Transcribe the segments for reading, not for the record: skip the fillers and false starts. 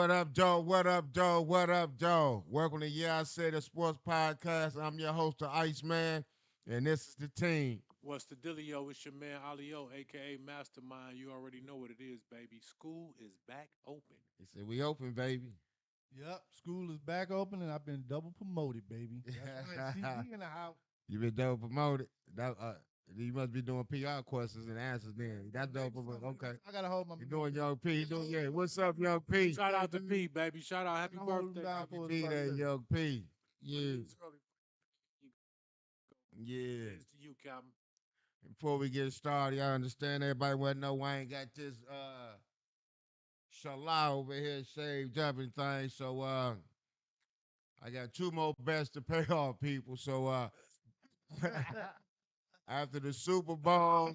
What up, Joe? What up, Joe? What up, Joe? Welcome to Yeah, I Say the Sports Podcast. I'm your host, the Iceman, and this is the team. What's the dealio? It's your man Alio, aka Mastermind. You already know what it is, baby. School is back open. He said, we open, baby. Yep, school is back open and I've been double promoted, baby. That's right. CB in the house. You been double promoted. You must be doing PR questions and answers then. That's double promoted. Okay. I gotta hold my. You doing Young P? You doing, yeah. What's up, Young P? Shout out to P, baby. Shout out. Happy I'm holding birthday. down Happy for P his there, birthday. Young P. Yeah. It's early. Yeah. It's to you, Captain. Before we get started, I understand everybody want to know why I ain't got this shala over here shaved up and things. So I got two more bets to pay off, people. So after the Super Bowl,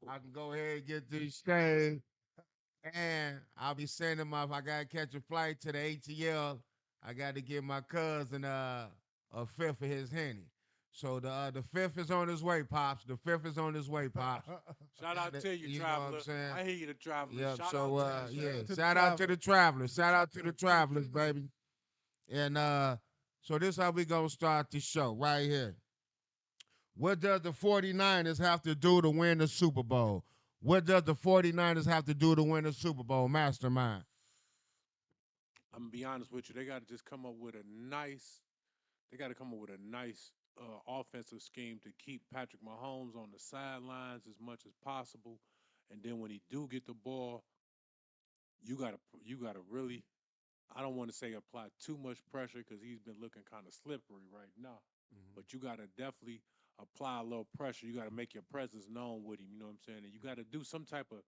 I can go ahead and get these shaved. And I'll be sending them off. I gotta catch a flight to the ATL. I got to give my cousin a fifth of his henny. So the fifth is on his way, pops. The fifth is on his way, pops. Shout out to you, You know traveler. what I'm saying? I hear you, the traveler. Yep. Shout So out to you. yeah, shout out to the travelers. Shout out to the travelers, baby. And so this how we gonna start the show right here. What does the 49ers have to do to win the Super Bowl? What does the 49ers have to do to win the Super Bowl, Mastermind? I'm gonna be honest with you. They got to just come up with a nice. They got to come up with a nice offensive scheme to keep Patrick Mahomes on the sidelines as much as possible, and then when he do get the ball, you gotta really. I don't want to say apply too much pressure because he's been looking kind of slippery right now. But you got to definitely apply a little pressure. You got to make your presence known with him. You know what I'm saying? And you got to do some type of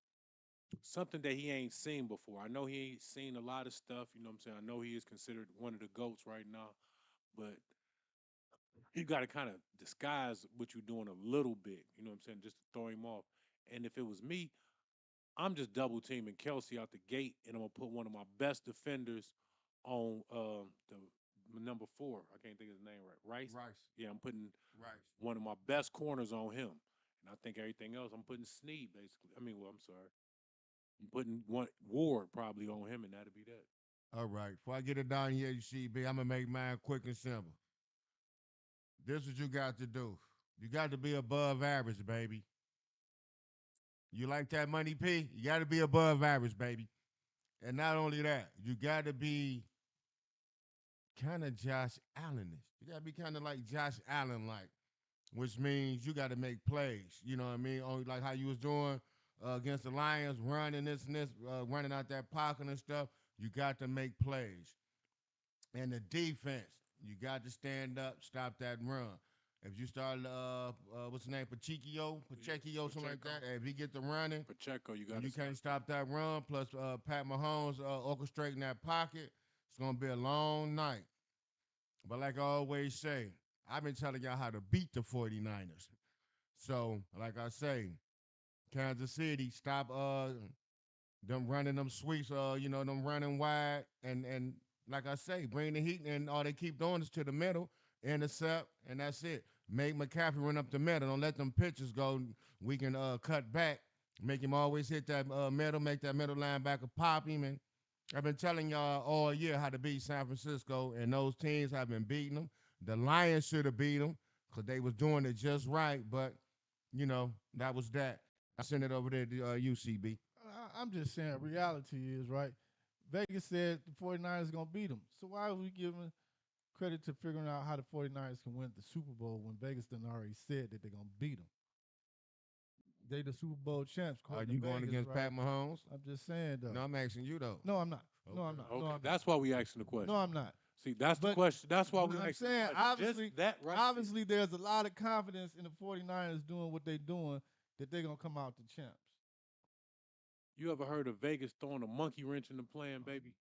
something that he ain't seen before. I know he ain't seen a lot of stuff. You know what I'm saying? I know he is considered one of the goats right now, but you got to kind of disguise what you're doing a little bit. You know what I'm saying? Just to throw him off. And if it was me, I'm just double teaming Kelsey out the gate, and I'm gonna put one of my best defenders on the number 4. I can't think of his name right. Rice. Rice. Yeah, I'm putting Rice. one of my best corners on him, and I think everything else I'm putting Sneed basically. I'm sorry. I'm putting one Ward probably on him, and that'll be that. All right. Before I get it down here, you see, B, I'm gonna make mine quick and simple. This is what you got to do. You got to be above average, baby. You like that money, P? You got to be above average, baby. And not only that, you got to be kind of Josh Allen-ish. You got to be kind of like Josh Allen-like, which means you got to make plays. You know what I mean? Only like how you was doing against the Lions, running this and this, running out that pocket and stuff. You got to make plays. And the defense, you got to stand up, stop that run. If you start, what's the name, Pacheco, something like that. If he get the running, Pacheco, you got and to you can't stop that run. Plus, Pat Mahomes orchestrating that pocket. It's gonna be a long night. But like I always say, I've been telling y'all how to beat the 49ers. So, like I say, Kansas City, stop them running them sweeps, them running wide, and like I say, bring the heat, and all they keep doing is to the middle, intercept, and that's it. Make McCaffrey run up the middle. Don't let them pitches go. We can cut back, make him always hit that middle, make that middle linebacker pop him. And I've been telling y'all all year how to beat San Francisco, and those teams have been beating them. The Lions should have beat them because they was doing it just right, but that was that. I send it over there to UCB. I'm just saying, reality is, right? Vegas said the 49ers going to beat them. So why are we giving credit to figuring out how the 49ers can win the Super Bowl when Vegas done already said that they're going to beat them? They the Super Bowl champs. Are according you to going Vegas, against right? Pat Mahomes? I'm just saying, though. No, I'm asking you, though. No, I'm not. No, Okay. I'm not. Okay, No, I'm that's why we asking the question. not. No, I'm not. See, that's the But question. That's why we I'm asking saying, the question. obviously, Just that right. obviously, there's a lot of confidence in the 49ers doing what they're doing that they're going to come out the champs. You ever heard of Vegas throwing a monkey wrench in the plan, baby?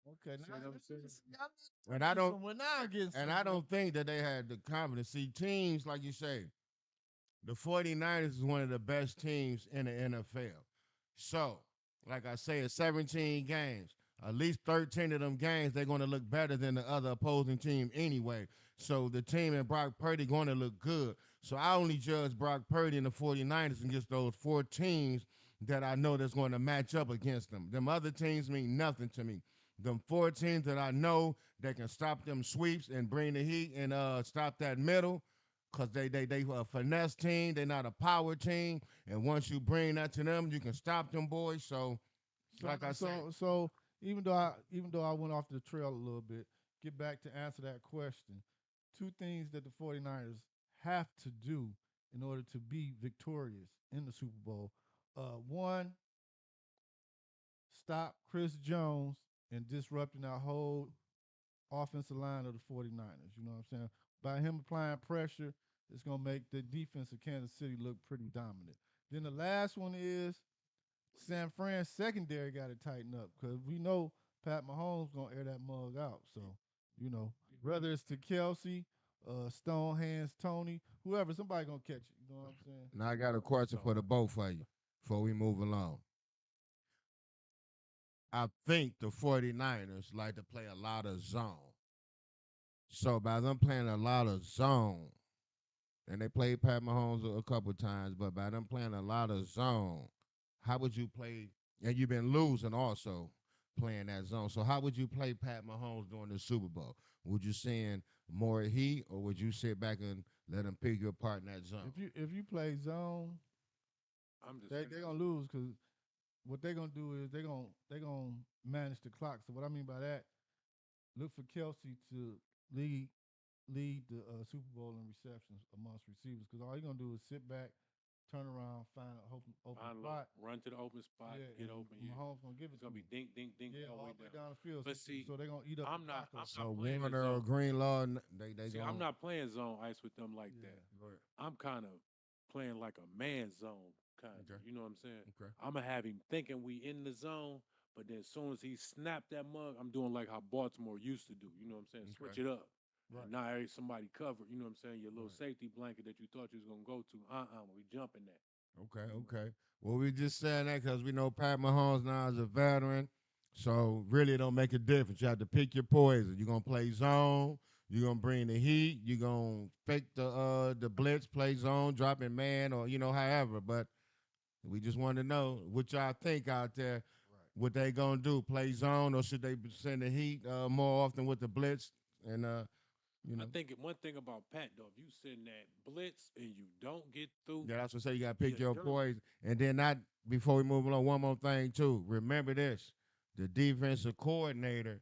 Okay, See what I'm saying? And I don't, We're now getting and I don't think that they had the confidence. See, teams like you say, the 49ers is one of the best teams in the NFL. So, like I say, it's 17 games. At least 13 of them games, they're going to look better than the other opposing team anyway. So the team and Brock Purdy going to look good. So I only judge Brock Purdy and the 49ers against those 4 teams that I know that's going to match up against them. Them other teams mean nothing to me. them 4 teams that I know that can stop them sweeps and bring the heat and stop that middle. Cause they a finesse team, they not a power team, and once you bring that to them, you can stop them boys. So, So like I said, so even though I went off the trail a little bit, get back to answer that question. Two things that the 49ers have to do in order to be victorious in the Super Bowl. One, stop Chris Jones and disrupting our whole offensive line of the 49ers. You know what I'm saying? By him applying pressure, it's going to make the defense of Kansas City look pretty dominant. Then the last one is San Fran's secondary got to tighten up because we know Pat Mahomes going to air that mug out. So, whether it's to Kelsey, Stone Hands Tony, whoever, somebody going to catch it. You know what I'm saying? now I got a question for the both of you before we move along. I think the 49ers like to play a lot of zone. So by them playing a lot of zone, and they played Pat Mahomes a couple times, but by them playing a lot of zone, how would you play? And you've been losing also playing that zone. So how would you play Pat Mahomes during the Super Bowl? Would you send more heat, or would you sit back and let him pick you apart in that zone? If you play zone, I'm just they gonna lose because what they gonna do is they gonna manage the clock. So what I mean by that, look for Kelsey to lead lead the Super Bowl in receptions amongst receivers because all you're gonna do is sit back, turn around, find an open find low, spot. run to the open spot, Yeah, get and open. Yeah, Mahomes gonna give it it's to gonna be him. dink, dink, dink Yeah, all the all way the way down. down the field. But see, So they're gonna eat up the clock a I'm lot. not So playing the Warner or zone. Greenlaw, they See, I'm going. not playing zone ice with them like Yeah, that. go ahead. I'm kind of playing like a man zone kind of. Okay, You know what I'm saying? okay, I'm gonna have him thinking we in the zone, but then as soon as he snapped that mug, I'm doing like how Baltimore used to do. You know what I'm saying? Switch okay. it up. Right. And now somebody covered. You know what I'm saying? Your little Right. safety blanket that you thought you was gonna go to. We jumping that. Okay, okay. Well, we just saying that because we know Pat Mahomes now is a veteran, so really it don't make a difference. You have to pick your poison. You're gonna play zone. You're gonna bring the heat. You're gonna fake the blitz, play zone, dropping man, or however. But we just want to know what y'all think out there. Right. What they gonna do? Play zone, or should they send the heat more often with the blitz? And you I know, think one thing about Pat though, if you send that blitz and you don't get through, yeah, that's what I say. You gotta pick you're your done. poison, and then not before we move along. One more thing too. Remember this: the defensive coordinator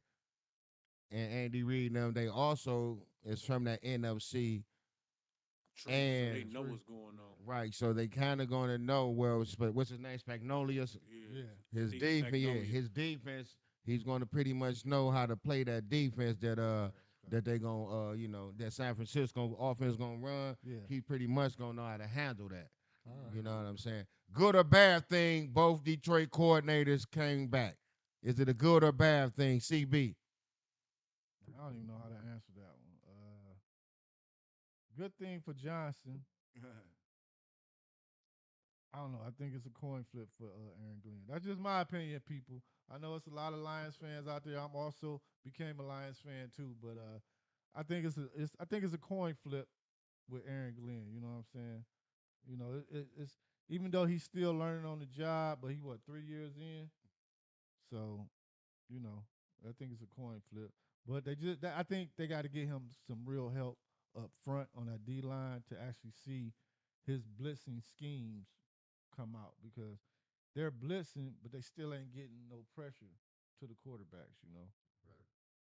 and Andy Reid and them. They also is from that NFC, Tree, so they and know what's going on. right, so they kind of gonna know. Well, what's his name? Spagnolius. Yeah, Yeah. His Steve defense, yeah, Spagnuolo. his defense. He's gonna pretty much know how to play that defense Okay. Okay. that they gonna that San Francisco offense gonna run. Yeah. He pretty much gonna know how to handle that. All right. You know what I'm saying? Good or bad thing, both Detroit coordinators came back. Is it a good or bad thing, CB? I don't even know how to answer that one. Good thing for Johnson. I don't know. I think it's a coin flip for Aaron Glenn. That's just my opinion, people. I know it's a lot of Lions fans out there. I'm also became a Lions fan too, but I think it's a coin flip with Aaron Glenn. You know what I'm saying? It's even though he's still learning on the job, but he what 3 years in, so you know I think it's a coin flip. But I think they got to get him some real help up front on that D line to actually see his blitzing schemes come out because they're blitzing, but they still ain't getting no pressure to the quarterbacks.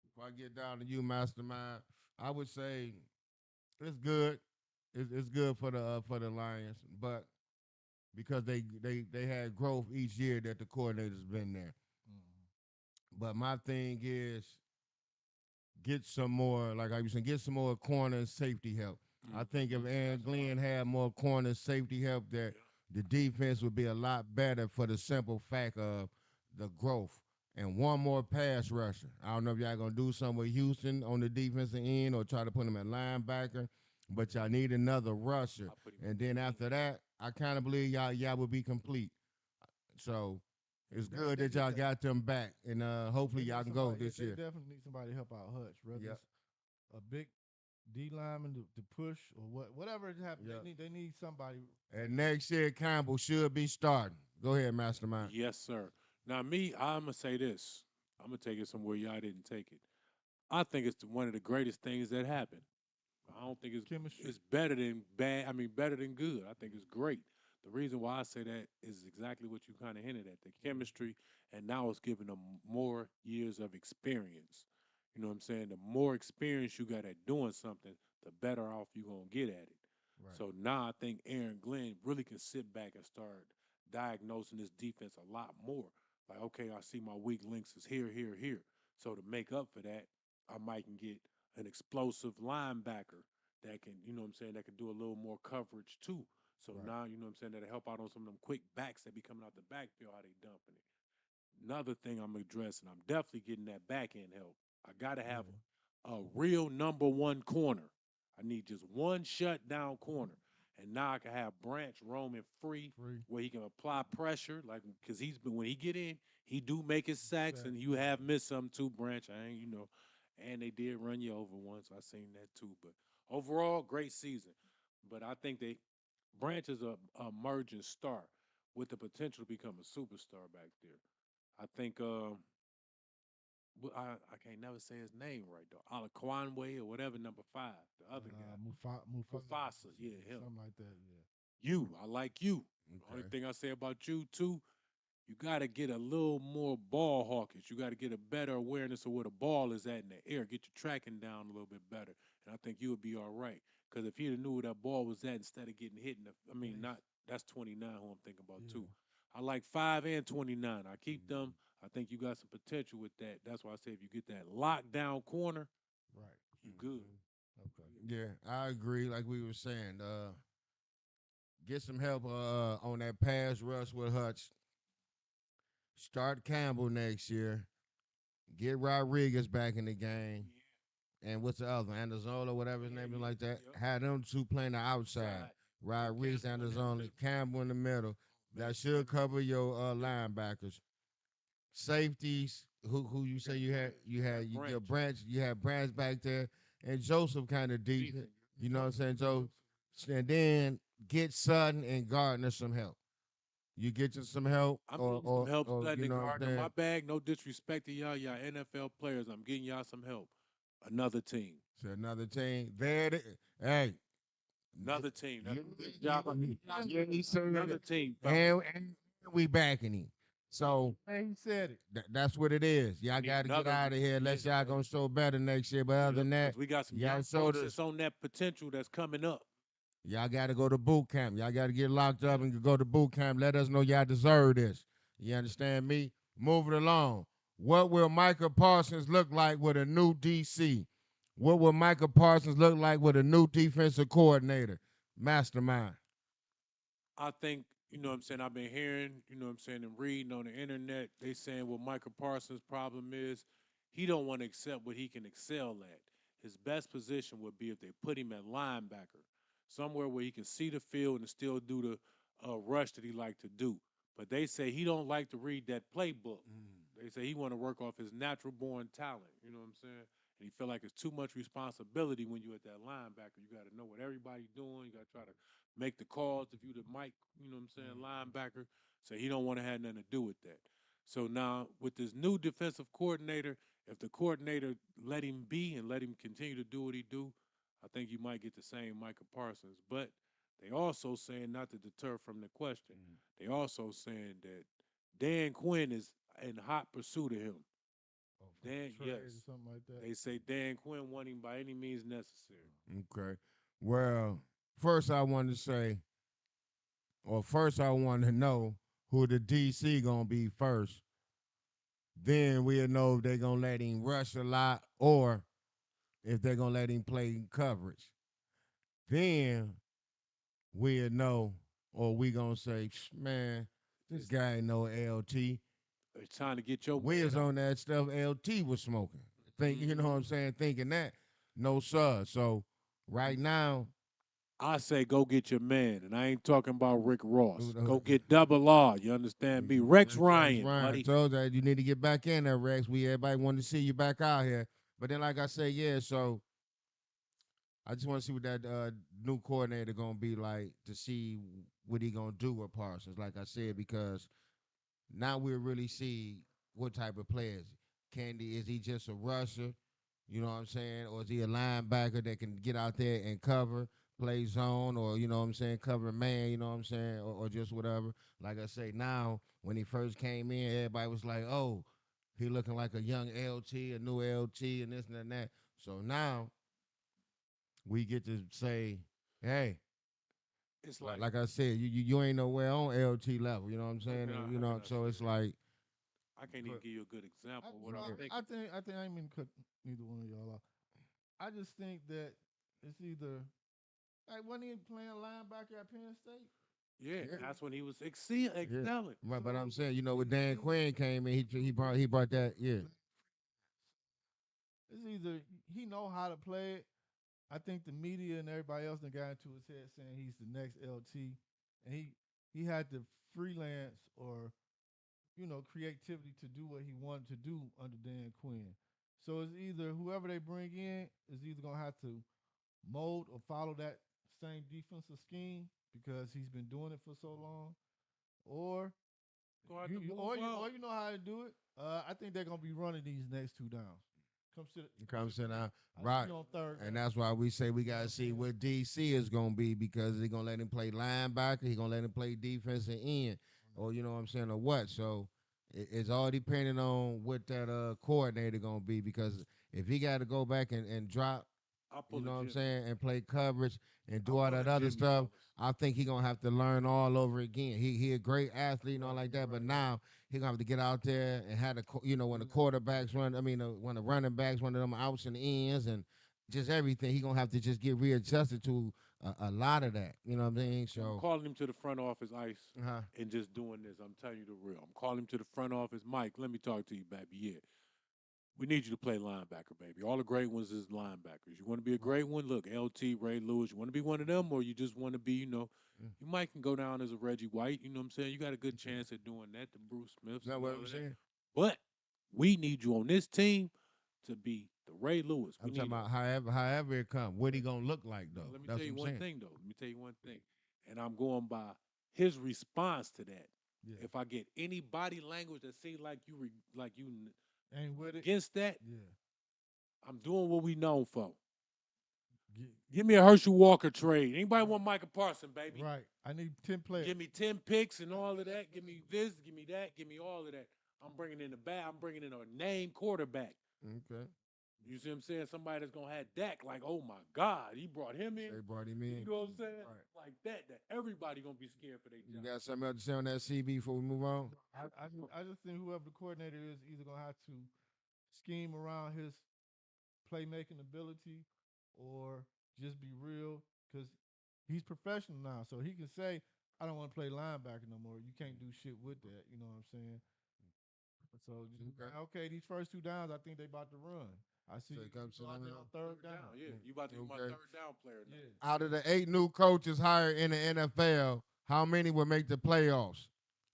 If I get down to you, Mastermind, I would say it's good. It's good for the Lions, but because they had growth each year that the coordinator's been there. Mm-hmm. But my thing is get some more, like I was saying, get some more corner and safety help. I think if Aaron That's what Glenn had more corner and safety help, that yeah. the defense would be a lot better for the simple fact of the growth. And one more pass rusher. I don't know if y'all gonna do something with Houston on the defensive end or try to put him at linebacker, but y'all need another rusher. I put him And at then wing. after that, I kind of believe y'all will be complete. So it's good They that need y'all that. got them back, and hopefully They y'all need can go somebody. this They year. definitely need somebody to help out Hutch, whether Yep. it's a big D lineman to push or whatever it happens. Yep. They need somebody. And next year, Campbell should be starting. Go ahead, Mastermind. Yes, sir. Now me, I'm gonna say this. I'm gonna take it somewhere y'all didn't take it. I think it's one of the greatest things that happened. I don't think Chemistry. it's better than bad. I mean, better than good. I think it's great. The reason why I say that is exactly what you kind of hinted at: the chemistry, and now it's giving them more years of experience. You know what I'm saying? The more experience you got at doing something, the better off you're gonna get at it. Right. So now I think Aaron Glenn really can sit back and start diagnosing this defense a lot more. Like, okay, I see my weak links is here, here, here. So to make up for that, I might can get an explosive linebacker that can, you know what I'm saying, that can do a little more coverage too. So Right. now, you know what I'm saying, that'll help out on some of them quick backs that be coming out the backfield, how they dumping it. Another thing I'm addressing, I'm definitely getting that back end help. I got to have Yeah. a real number one corner. I need just one shutdown corner. And now I can have Branch roaming free Free. where he can apply pressure, like because he's been when he get in, he do make his sacks, Sack. and you have missed some too, Branch. I ain't, and they did run you over once. I seen that too. But overall, great season. But I think they Branch is a emerging star with the potential to become a superstar back there. I think I can't never say his name right though. Alakwanwe or whatever, number 5, the other guy. Mufasa. Mufasa, yeah, him. Something like that. Yeah. I like you. The only Okay. thing I say about you too, you got to get a little more ball hawkish. You got to get a better awareness of where the ball is at in the air. Get your tracking down a little bit better, and I think you would be all right. Because if he'd have knew where that ball was at instead of getting hit in the, I mean, Face. not that's 29 who I'm thinking about Yeah. too. I like 5 and 29. I keep Mhm. them. I think you got some potential with that. That's why I say if you get that lockdown corner, Right. you good. Okay. Yeah, I agree. Like we were saying, get some help on that pass rush with Hutch. Start Campbell next year. Get Rodriguez back in the game. And what's the other? Anderzola, whatever his Yeah, name is yeah, like that. yep. Had them two playing the outside. Side. Put Rodriguez, Campbell in that Anderzola, middle. Campbell in the middle. Man, That should cover your linebackers. Safeties, who you you say got you had Branch. you You had got your Branch. branch you had Branch back there and Joseph kind of decent. Decent. You know what I'm saying? So and then get Sutton and Gardner some help. You get you some help I'm getting some help or you studying know what I'm Gardner. My saying? bag, no disrespect to y'all NFL players. I'm getting y'all some help. Another team. To another team. Hey, Another team. That's you, a good job. you said Another it. team, fellas. And we backing him. So Hey, he said it. that's what it is. We Y'all need got to get another out of here yeah, unless y'all gonna show better next year. But other yep. than that, Because we got some y'all young showed folks us. that's on that potential that's coming up. Y'all got to go to boot camp. Y'all got to get locked up and go to boot camp. Let us know y'all deserve this. You understand me? Move it along. What will Micah Parsons look like with a new DC? What will Micah Parsons look like with a new defensive coordinator? Mastermind. I think, you know what I'm saying, I've been hearing, you know what I'm saying, and reading on the internet, they saying what Michael Parsons' problem is, he don't want to accept what he can excel at. His best position would be if they put him at linebacker, somewhere where he can see the field and still do the rush that he like to do. But they say he don't like to read that playbook. They say he want to work off his natural born talent. You know what I'm saying? And he feel like it's too much responsibility when you at that linebacker. You got to know what everybody's doing. You got to try to make the calls if you the Mike, you know what I'm saying, linebacker. So he don't want to have nothing to do with that. So now with this new defensive coordinator, if the coordinator let him be and let him continue to do what he do, I think you might get the same Micah Parsons. But they also saying not to deter from the question. They also saying that Dan Quinn is in hot pursuit of him. Oh, for Dan, trade yes, or something like that. they say Dan Quinn want him by any means necessary. Okay. Well, first I want to say, or first I want to know who the DC gonna be first. Then we'll know if they gonna let him rush a lot or if they're gonna let him play coverage. Then we'll know, or we gonna say, man, this It's, guy ain't no LT. it's time to get your We man was out. on that stuff LT was smoking. Think you know what Mhm. I'm saying? Thinking that. No sir. So right now, I say go get your man, and I ain't talking about Rick Ross. Rex Go get Double R. You understand me? Rex Ryan, Ryan buddy. told that you need to get back in there, Rex. We everybody wanted to see you back out here. But then like I said, yeah, so I just want to see what that new coordinator gonna be like to see what he gonna do with Parsons. Like I said, because now we'll really see what type of players. Is he just a rusher? You know what I'm saying? Or is he a linebacker that can get out there and cover, play zone, or you know what I'm saying, cover man, you know what I'm saying, or just whatever. Like I say, now when he first came in, everybody was like, oh, he looking like a young LT, a new LT, and this and that. So now we get to say, hey, It's like, like, like I said, you ain't nowhere on LT level. You know what I'm saying? And, you how know, can I so say it's this? like, I can't even for, give you a good example of what I'm Well, thinking. I think I ain't mean to cut neither one of y'all off. I just think that it's either like when he playing linebacker at Penn State. Yeah, yeah, that's when he was yeah. excelling. But I'm So saying, you know, when it's Dan either Quinn came in, he brought that, yeah. it's either he know how to play it. I think the media and everybody else that got into his head saying he's the next LT, and he had the freelance or creativity to do what he wanted to do under Dan Quinn. So it's either whoever they bring in is either gonna have to mold or follow that same defensive scheme because he's been doing it for so long, or Go have to move or up. you know how to do it. I think they're gonna be running these next two downs. It Come comes sit in with me. out, I see right. you on third And down. that's why we say we You know what gotta I'm see saying? what DC is gonna be because he gonna let him play linebacker, he gonna let him play defensive end, or you know what I'm saying, or what. So it's all depending on what that coordinator gonna be because if he got to go back and drop, I'll you pull a know what I'm Jimmy. saying, and play coverage and I'll do all pull a that other Jimmy, stuff, fellas. I think he gonna have to learn all over again. He a great athlete and all Right, like that, but right, right. now he gonna have to get out there and have the when the quarterbacks run. I mean, when the running backs run them outs and ends and just everything, he gonna have to just get readjusted to a lot of that. You know what I mean? And I'm So, calling him to the front office, Ice, uh and just doing this. I'm telling you the real. I'm calling him to the front office. Mike, let me talk to you, baby. Yeah. We need you to play linebacker, baby. All the great ones is linebackers. You want to be a Right. great one? Look, LT, Ray Lewis. You want to be one of them, or you just want to be, you might can go down as a Reggie White. You know what I'm saying? You got a good chance at doing that, the Bruce Smiths know and what all I'm of that. saying? But we need you on this team to be the Ray Lewis. We I'm talking need about however it come. What he gonna look like now, though? let me That's tell what you I'm one saying. thing, though. Let me tell you one thing. And I'm going by his response to that. Yeah. If I get any body language that seems like Ain't with it. against that, Yeah. I'm doing what we known for. Get, Give me a Herschel Walker trade. Anybody want Michael Parson, baby? right. I need 10 players. Give me 10 picks and all of that. Give me this, give me that, give me all of that. I'm bringing in the back. I'm bringing in a name quarterback. Okay. You see what I'm saying? Somebody that's going to have Dak like, oh my God, he brought him in. They brought him You in. know what I'm saying? Right. Like that everybody going to be scared for their You job. got something else to say on that CB before we move on? I just think whoever the coordinator is either gonna have to scheme around his playmaking ability or just be real because he's professional now. So he can say, I don't want to play linebacker no more. You can't do shit with that. You know what I'm saying? So just Okay. okay, these first two downs, I think they about to run. I see So you it comes to go out them there on third Third down, down. yeah. You about to be my Okay. third down player now. Yeah. Out of the 8 new coaches hired in the NFL, how many will make the playoffs?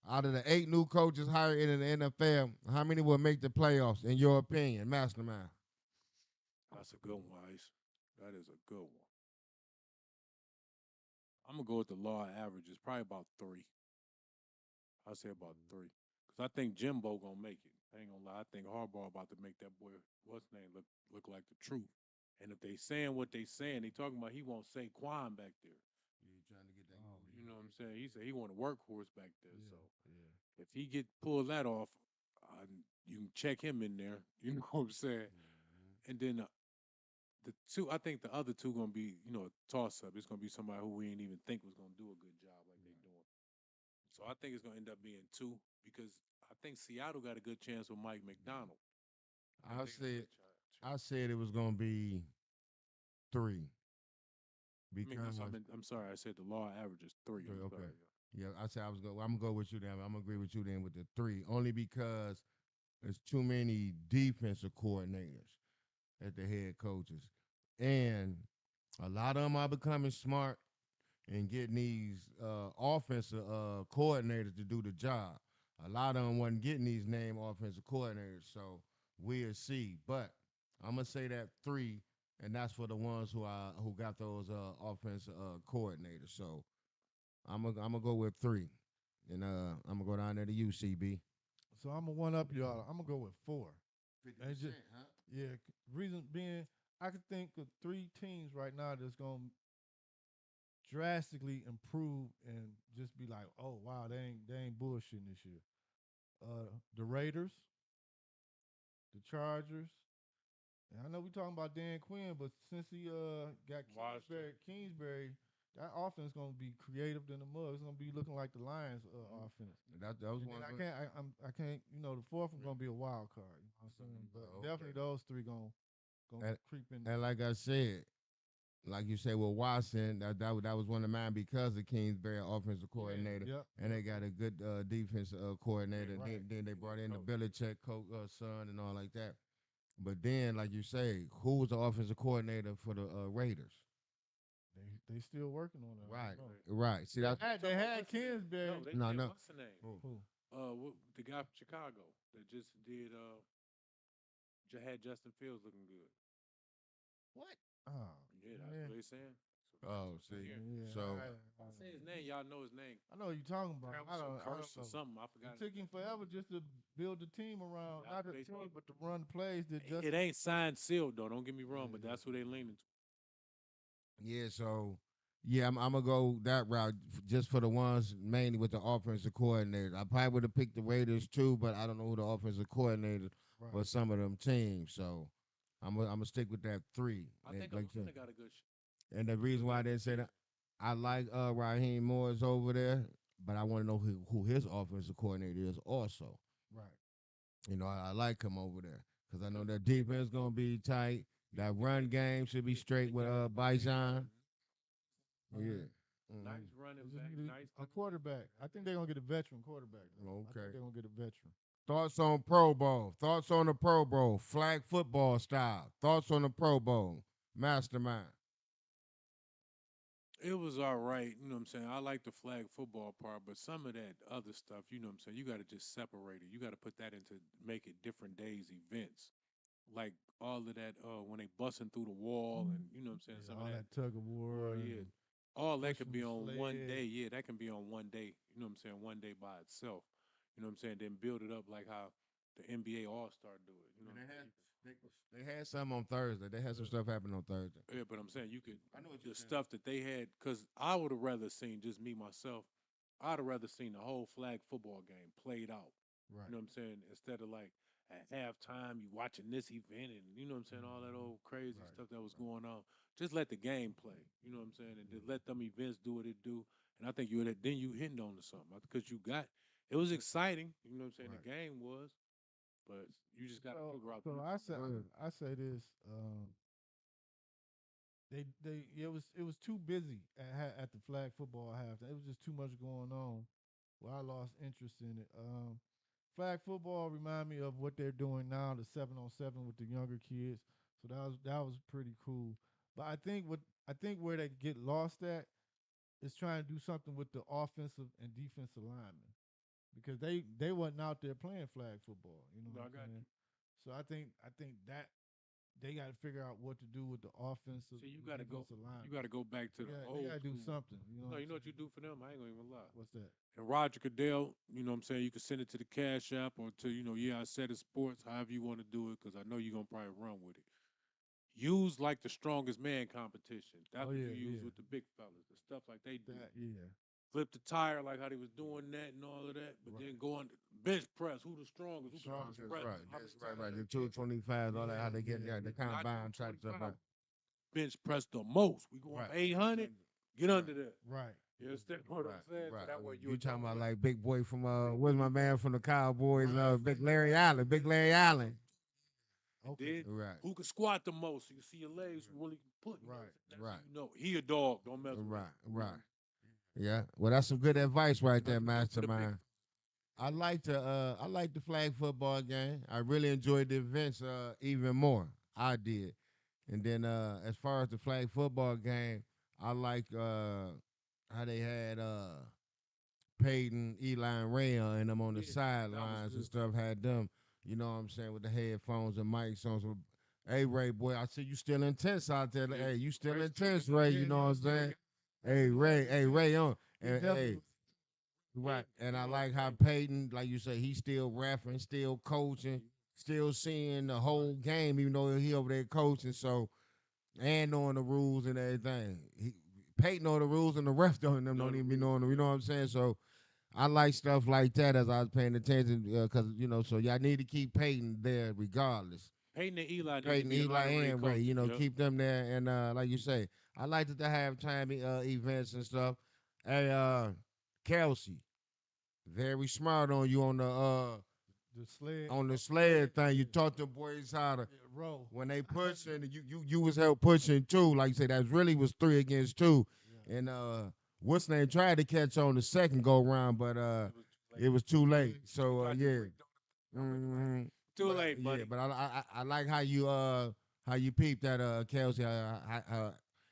Out of the 8 new coaches hired in the NFL, how many will make the playoffs in your opinion, Mastermind? That's a good one, Ice. That is a good one. I'm gonna go with the law of averages, probably about three. I'll say about three. Cause I think Jimbo gonna make it. I ain't gonna lie. I think Harbaugh about to make that boy what's his name look like the truth. And if they saying what they saying, they talking about he won't Saquon back there. Yeah, you trying to get that Oh, going. You know what I'm saying? He said he want a workhorse back there. So yeah, yeah. if he get pull that off, you can check him in there. You know what I'm saying? And then the two, I think the other two gonna be, a toss up. It's gonna be somebody who we ain't even think was gonna do a good job like they doing. So I think it's gonna end up being two because I think Seattle got a good chance with Mike McDonald. I think I they got a said good I chance. said it was gonna be 3 I mean, because I'm sorry. I said the law average is three. okay, I'm okay. sorry. Yeah, I said I was go. I'm gonna go with you then. I'm gonna agree with you then with the 3 only because there's too many defensive coordinators at the head coaches, and a lot of them are becoming smart and getting these offensive coordinators to do the job. A lot of them wasn't getting these name offensive coordinators, so we'll see. But I'm gonna say that 3, and that's for the ones who got those offensive coordinators. So I'm gonna go with 3, and I'm gonna go down there to UCB. So I'm gonna one up y'all. I'm gonna go with 4. And just 50%, huh? yeah, reason being, I could think of three teams right now that's gonna drastically improve and just be like, oh wow, they ain't bullshitting this year. The Raiders, the Chargers. And I know we talking about Dan Quinn, but since he got Washington. Kingsbury, that offense gonna be creative than the mug. It's gonna be looking like the Lions offense. That was And then one. I can't, the fourth one gonna be a wild card. You know what I'm saying? But definitely Okay. those three gonna And, creep in and there. like I said, like you say with Watson, that was one of mine because of Kingsbury offensive coordinator, Yep. and they got a good defense coordinator. Right. Then they brought in the Coach. Belichick son and all like that. But then, like you say, who was the offensive coordinator for the Raiders? They still working on it. I Right, don't know. right. See, that's They Talking about had what's his name? Kingsbury. No, they no, said no. what's the name? Who? Who? The guy from Chicago that just did had Justin Fields looking good. What? Oh, Yeah, that's yeah. what they saying. Oh, So, see. yeah. Yeah, So I say his name. Y'all know his name. I know what you're talking about. I Some don't curse or know. something. I It forgot. took him forever just to build the team around, That's not what the they team, said. but to run plays that just. It ain't signed sealed though. Don't get me wrong, but Yeah. that's who they leaning to. yeah, so yeah, I'm gonna go that route just for the ones mainly with the offensive coordinator. I probably would have picked the Raiders too, but I don't know who the offensive coordinator Right. for some of them teams. So I'm gonna stick with that three. I think Like you Atlanta said. got a good. And the reason why I didn't say that, I like Raheem Morris over there, but I want to know who his offensive coordinator is also. Right. I like him over there because I know that defense gonna be tight. That run game should be straight with Bijan. Yeah. Nice Mhm. running They just back. need Nice. a quarterback. I think they're gonna get a veteran quarterback. Though. I think Okay. they're gonna get a veteran. Thoughts on Pro Bowl? Thoughts on the Pro Bowl? Flag football style. Thoughts on the Pro Bowl? Mastermind. It was all right, you know what I'm saying? I like the flag football part, but some of that other stuff, you know what I'm saying? You got to just separate it. You got to put that into make it different days events. Like all of that when they busting through the wall and you know what I'm saying, Yeah, some of all that that tug of war yeah. and All that could pushing be the on one sled. day. Yeah, that can be on one day. You know what I'm saying? One day by itself. You know what I'm saying? Then build it up like how the NBA All Star do it. You know what I'm saying? They had some on Thursday. They had some stuff happen on Thursday. Yeah, but I'm saying you could I know what the you're saying. stuff that they had because I would have rather seen just me myself. I'd have rather seen the whole flag football game played out. Right. You know what I'm saying? Instead of like at halftime you watching this event and you know what I'm saying all that old crazy Right. stuff that was going on. Just let the game play. You know what I'm saying? And just let them events do what it do. And I think you then you hitting on to something because you got it was exciting. You know what I'm saying? Right. The game was, but you just got to So, figure out. so Go ahead. I say this. They it was too busy at the flag football half. It was just too much going on. Well, I lost interest in it. Flag football remind me of what they're doing now, the 7-on-7 with the younger kids. So that was pretty cool. But I think where they get lost at is trying to do something with the offensive and defensive linemen because they wasn't out there playing flag football. You know No, what I I'm got saying? you. So I think that they got to figure out what to do with the offensive See, you and got to go. defensive You linemen. got to go back to the They old got to do school. something. You know No, what you I'm know what you saying? do for them? I ain't gonna even lie. What's that? And Roger Goodell, you know what I'm saying? You can send it to the Cash App or to, I said it sports, however you want to do it, because I know you're going to probably run with it. Use like the strongest man competition. That's Oh what yeah, you use yeah. with the big fellas, the stuff like they do. That yeah. Flip the tire like how they was doing that and all of that, but Right. then go on bench press. Who the strongest? Who can Strong bench as press? Right. The That's hardest right. time? Right. The 225, all that, how they get there, the Not combine type stuff. 225. Bench press the most. We going Right. for 800. Get under there. Right. You understand what I'm Right. saying? Right. So that way You talking about know like big boy from where's my man from the Cowboys? Big Larry Allen. Big Larry Allen. and Okay. then Right. who can squat the most? So you see your legs really put. Right. That's Right. how you know he a dog. Don't mess with him. Right. Right. Yeah. Well, that's some good advice right there, For the big. mastermind. I like the flag football game. I really enjoyed the events even more. I did. And then as far as the flag football game, I like how they had Peyton, Eli, and Ray and them on the Yeah, that was sidelines and good. stuff. Had them, you know what I'm saying, with the headphones and mics on. So, hey Ray, boy, I see you still intense out there. Yeah. Hey, you still Ray's still intense, good. Ray. You know what I'm saying? Hey Ray, on. He And definitely hey, right. And I You know what like I'm how saying? Peyton, like you say, he's still rapping, still coaching, still seeing the whole game, even though he over there coaching. So and knowing the rules and everything. Peyton know the rules and the ref don't even be knowing them. You know what I'm saying? So I like stuff like that as I was paying attention because so y'all need to keep Peyton there regardless. Peyton and Eli need to Peyton, be the Eli, honorary and Ray, coaches. Yep. keep them there. And like you say, I like the halftime events and stuff. Hey, Kelsey, very smart on you The sled. on the sled thing. You taught the boys how to Yeah, roll. when they pushing, you was help pushing too. Like you say, that really was 3 against 2. Yeah. And what's name tried to catch on the second go round, but it was too late. So yeah. hmm Too But late, yeah, buddy. but I like how you peep that Kelsey.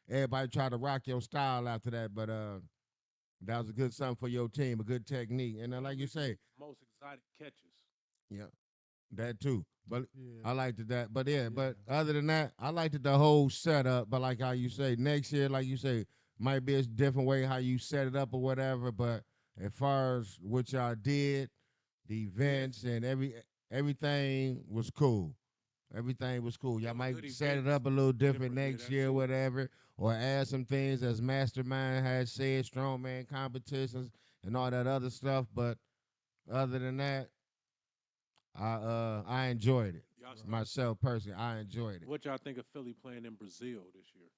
Everybody tried to rock your style after that, but that was a good something for your team, a good technique. And like you say, Most exotic catches. yeah, that too. But Yeah. I liked it that. But yeah, Yeah. but other than that, I liked it the whole setup. But like how you say, next year, like you say, might be a different way how you set it up or whatever. But as far as what y'all did, the events and everything was cool. Everything was cool. Y'all Them might good set it events. up a little different Yeah, next that's year, it. whatever, or add some things as Mastermind has said, strongman competitions and all that other stuff. But other than that, I enjoyed it Y'all start. myself personally. I enjoyed it. What y'all think of Philly playing in Brazil this year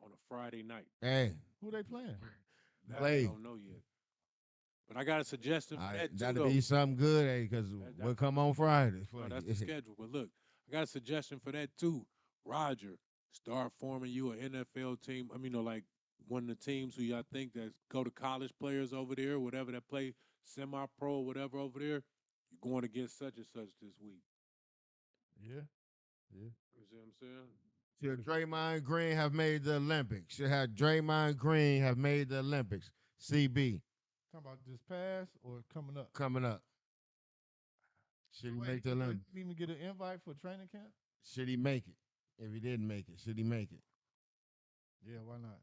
on a Friday night? Hey, Who they playing? That I play. don't know yet. But I got a suggestion for that too, That'll though. be something good, because That's we'll come on Friday no, for that's the you. schedule. But look, I got a suggestion for that too. Roger, start forming you an NFL team. I mean, like one of the teams who y'all think that go to college players over there, whatever that play semi-pro, whatever over there. You're going against such and such this week. Yeah. Yeah. You see what I'm saying? Should Draymond Green have made the Olympics? Should have Draymond Green have made the Olympics? CB Talking about this pass or coming up? coming up. So Should he wait, make the so he Olympics? didn't even get an invite for training camp? Should he make it? If he didn't make it, should he make it? Yeah, why not?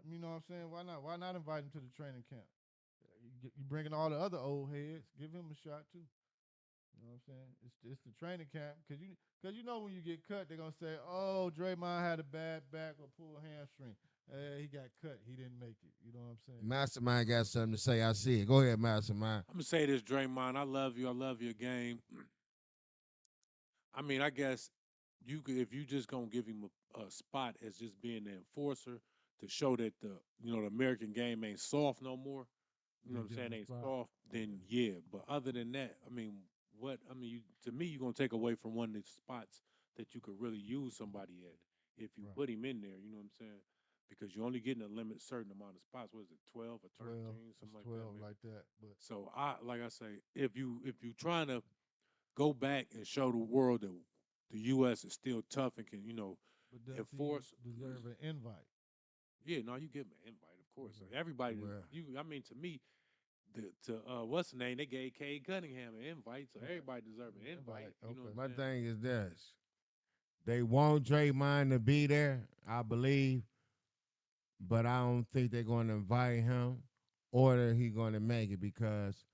You know what I'm saying? Why not? Why not invite him to the training camp? You bringing all the other old heads. Give him a shot too. You know what I'm saying? It's the training camp because you know when you get cut, they're gonna say, "Oh, Draymond had a bad back or pulled hamstring. He got cut. He didn't make it." You know what I'm saying? Mastermind got something to say. I see it. Go ahead, Mastermind. I'm gonna say this, Draymond. I love you. I love your game. I mean, I guess you could, if you just gonna give him a spot as just being the enforcer to show that the American game ain't soft no more. You know Then what I'm give him saying? a Ain't spot. soft. Then yeah. But other than that, I mean, what? I mean, to me, you're gonna take away from one of the spots that you could really use somebody at if you Right. put him in there. You know what I'm saying? Because you're only getting a limit certain amount of spots. What is it, 12 or 12. 13, It's something like that? 12 Maybe. like that. But So like I say, if you trying to go back and show the world that the U.S. is still tough and can does he enforce. deserve an invite? Yeah, no, you give him an invite, of course. Okay. Everybody, Well, I mean, to me, what's the name? They gave Cade Cunningham an invite, so Right. everybody deserves an invite. You know what Okay. I'm my saying? thing is this: they want Draymond to be there, I believe, but I don't think they're going to invite him or that he's going to make it because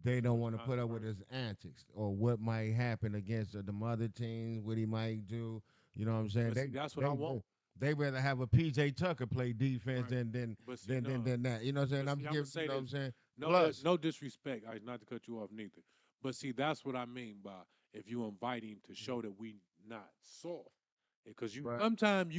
they Too don't much want to put up with controversy. his antics or what might happen against the other teams, what he might do. You know what I'm saying? But see, that's what I They want. they rather have a PJ Tucker play defense Right. But see, no. than that. You know what I'm saying? But I'm see, I'm gonna giving you say know what this. I'm saying. No, Plus, no disrespect. Not to cut you off, neither. But see, that's what I mean by if you invite him to show that we not soft, because but sometimes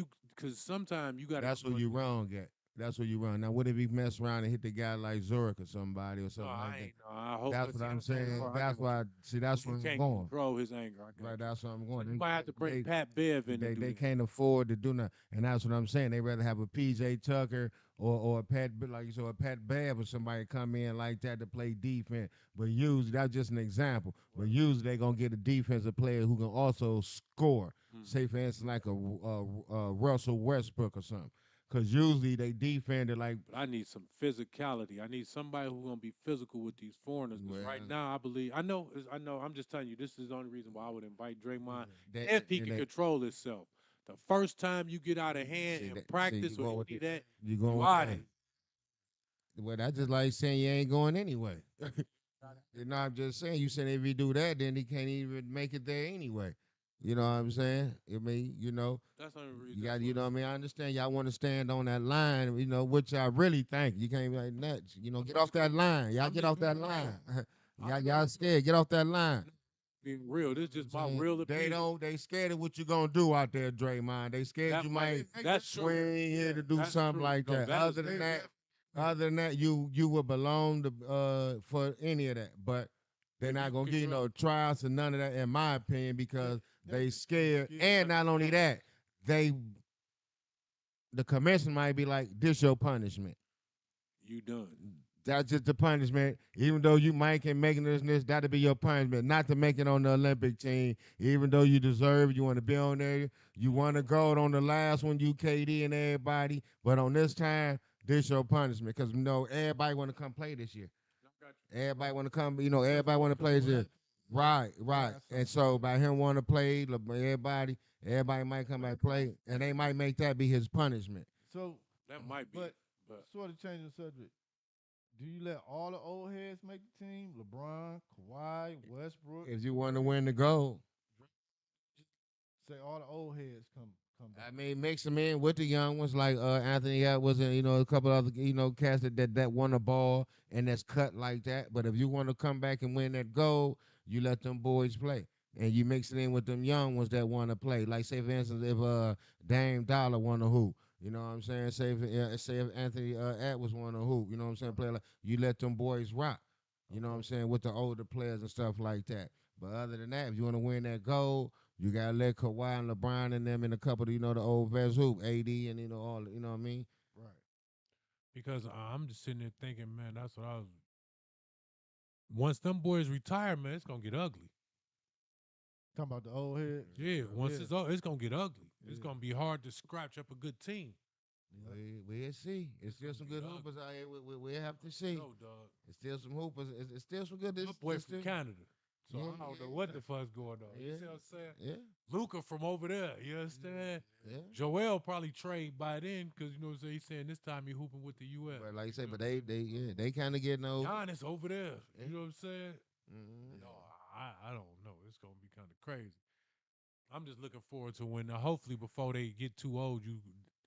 you got to that's come who you under. wrong at. That's who you wrong. Now, what if he mess around and hit the guy like Zork or somebody or No, something like I that? ain't. No, I hope. That's But what see, I'm that's the only saying. part I get That's with you. why. See, that's You where I'm can't going. control his anger. I got Right, you. that's what I'm So you going. might have to bring They Pat Bev in to do they that. can't afford to do nothing, and that's what I'm saying. They rather have a PJ Tucker or a Pat like you said, a Pat Bev or somebody come in like that to play defense. But usually that's just an example. But Right. usually they gonna get a defensive player who can also score. Hmm. Say for instance like a Russell Westbrook or something. Cause usually they defend it like But I need some physicality. I need somebody who's gonna be physical with these foreigners. Because right well now, I believe I know. I know. I'm just telling you. This is the only reason why I would invite Draymond they if he they, can they control himself. The first time you get out of hand see in that see practice or any of that, you going you with out of that. here. Well, that's just like saying you ain't going anyway. You know, I'm just saying. You said if he do that, then he can't even make it there anyway. You know what I'm saying? I mean, That's the only reason. you That's got, what. I mean, I understand y'all want to stand on that line, which I really think you can't be like nuts. Get off that line. Y'all I'm get just off being that real. line. I'm Y'all scared. Get off that line. being real. This is You know just what my I'm saying? real They opinion. don't. They scared of what you gonna do out there, Draymond. They scared That you might. might That's true. swing here to do That's something true. like No, that. that is true. Other than that, you would belong to for any of that. But they're If you not gonna can give you no trials and none of that, in my opinion, because they scared. scared. And not only that, they the commission might be like, "This your punishment." you done. That's just the punishment. Even though you might can make this, that'll be your punishment. Not to make it on the Olympic team. Even though you deserve it, you want to be on there. You want to go on the last one, you KD and everybody. But on this time, this your punishment. Because everybody want to come play this year. Everybody want to come, everybody want to play this year. Right, right. And so by him want to play, everybody might come back play, and they might make that be his punishment. So, That might be. but sort of changing the subject. Do you let all the old heads make the team? LeBron, Kawhi, Westbrook. If you want to win the gold, Say all the old heads come back. I mean, mix them in with the young ones like Anthony Edwards and a couple other cats that won a ball and that's cut like that. But if you want to come back and win that gold, you let them boys play and you mix it in with them young ones that want to play. Like say for instance, if Dame Dollar won a hoop, you know what I'm saying? Say if Anthony Edwards won a hoop, you know what I'm saying? Play like you let them boys rock. You know what I'm saying with the older players and stuff like that. But other than that, if you want to win that gold, you gotta let Kawhi and LeBron and them in a couple of the old vets hoop, AD and all what I mean. Right. Because I'm just sitting there thinking, man, that's what I was. Once them boys retire, man, it's gonna get ugly. Talking about the old heads. Yeah, once Yeah. it's over, it's gonna get ugly. It's Yeah. gonna be hard to scratch up a good team. Yeah. We'll see. It's still some good hoopers out here. We'll have to see. No, dog. It's still some hoopers. It's still some good. My boy it's from still, Canada. So Yeah, I don't know yeah. what the fuck's going on. Yeah. You see what I'm saying? yeah, Luca from over there. You understand? yeah. Joel probably trade by then because you know what I'm saying. He's saying this time he hooping with the U.S. But like you say, but they kind of getting old. Giannis over there. Yeah. You know what I'm saying? Mhm. No, I don't know. It's gonna be kind of crazy. I'm just looking forward to when hopefully before they get too old, you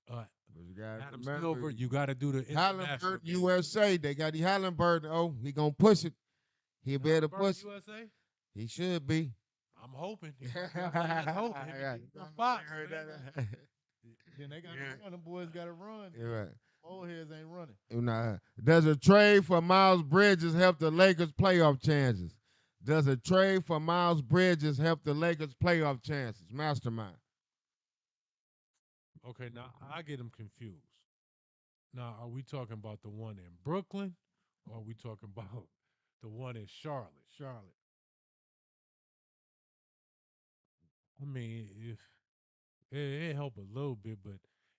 But you got Adam Silver, you got to do the international. Hallenberg USA. They got the Hallenberg. Oh, he gonna push it. He'll be able to Halliburton, push it. USA. He should be. I'm hoping. Let's hope. Fox, man. Then they got to run. Them boys got to run. You're right. Old heads ain't running. Nah. Does a trade for Miles Bridges help the Lakers' playoff chances? Does a trade for Miles Bridges help the Lakers' playoff chances? Mastermind. Okay, now I get them confused. Now, are we talking about the one in Brooklyn, or are we talking about the one in Charlotte? Charlotte. I mean, if it help a little bit, but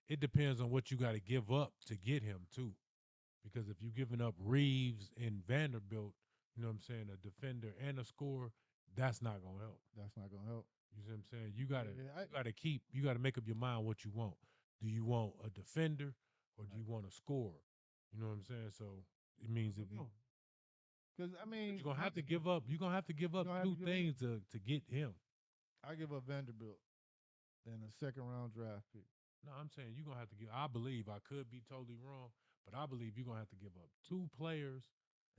it depends on what you got to give up to get him too. Because if you're giving up Reeves and Vanderbilt, you know what I'm saying, a defender and a scorer, that's not gonna help. That's not gonna help. You see what I'm saying? You gotta Yeah, you gotta make up your mind what you want. Do you want a defender or do you want a scorer? You know what I'm saying? So it means if you Because I mean, you're gonna have to give up. You're gonna have to give up gonna have two to give up. things to get him. I give up Vanderbilt and a second round draft pick. No, I'm saying you're gonna have to give. I believe I could be totally wrong, but I believe you're gonna have to give up two players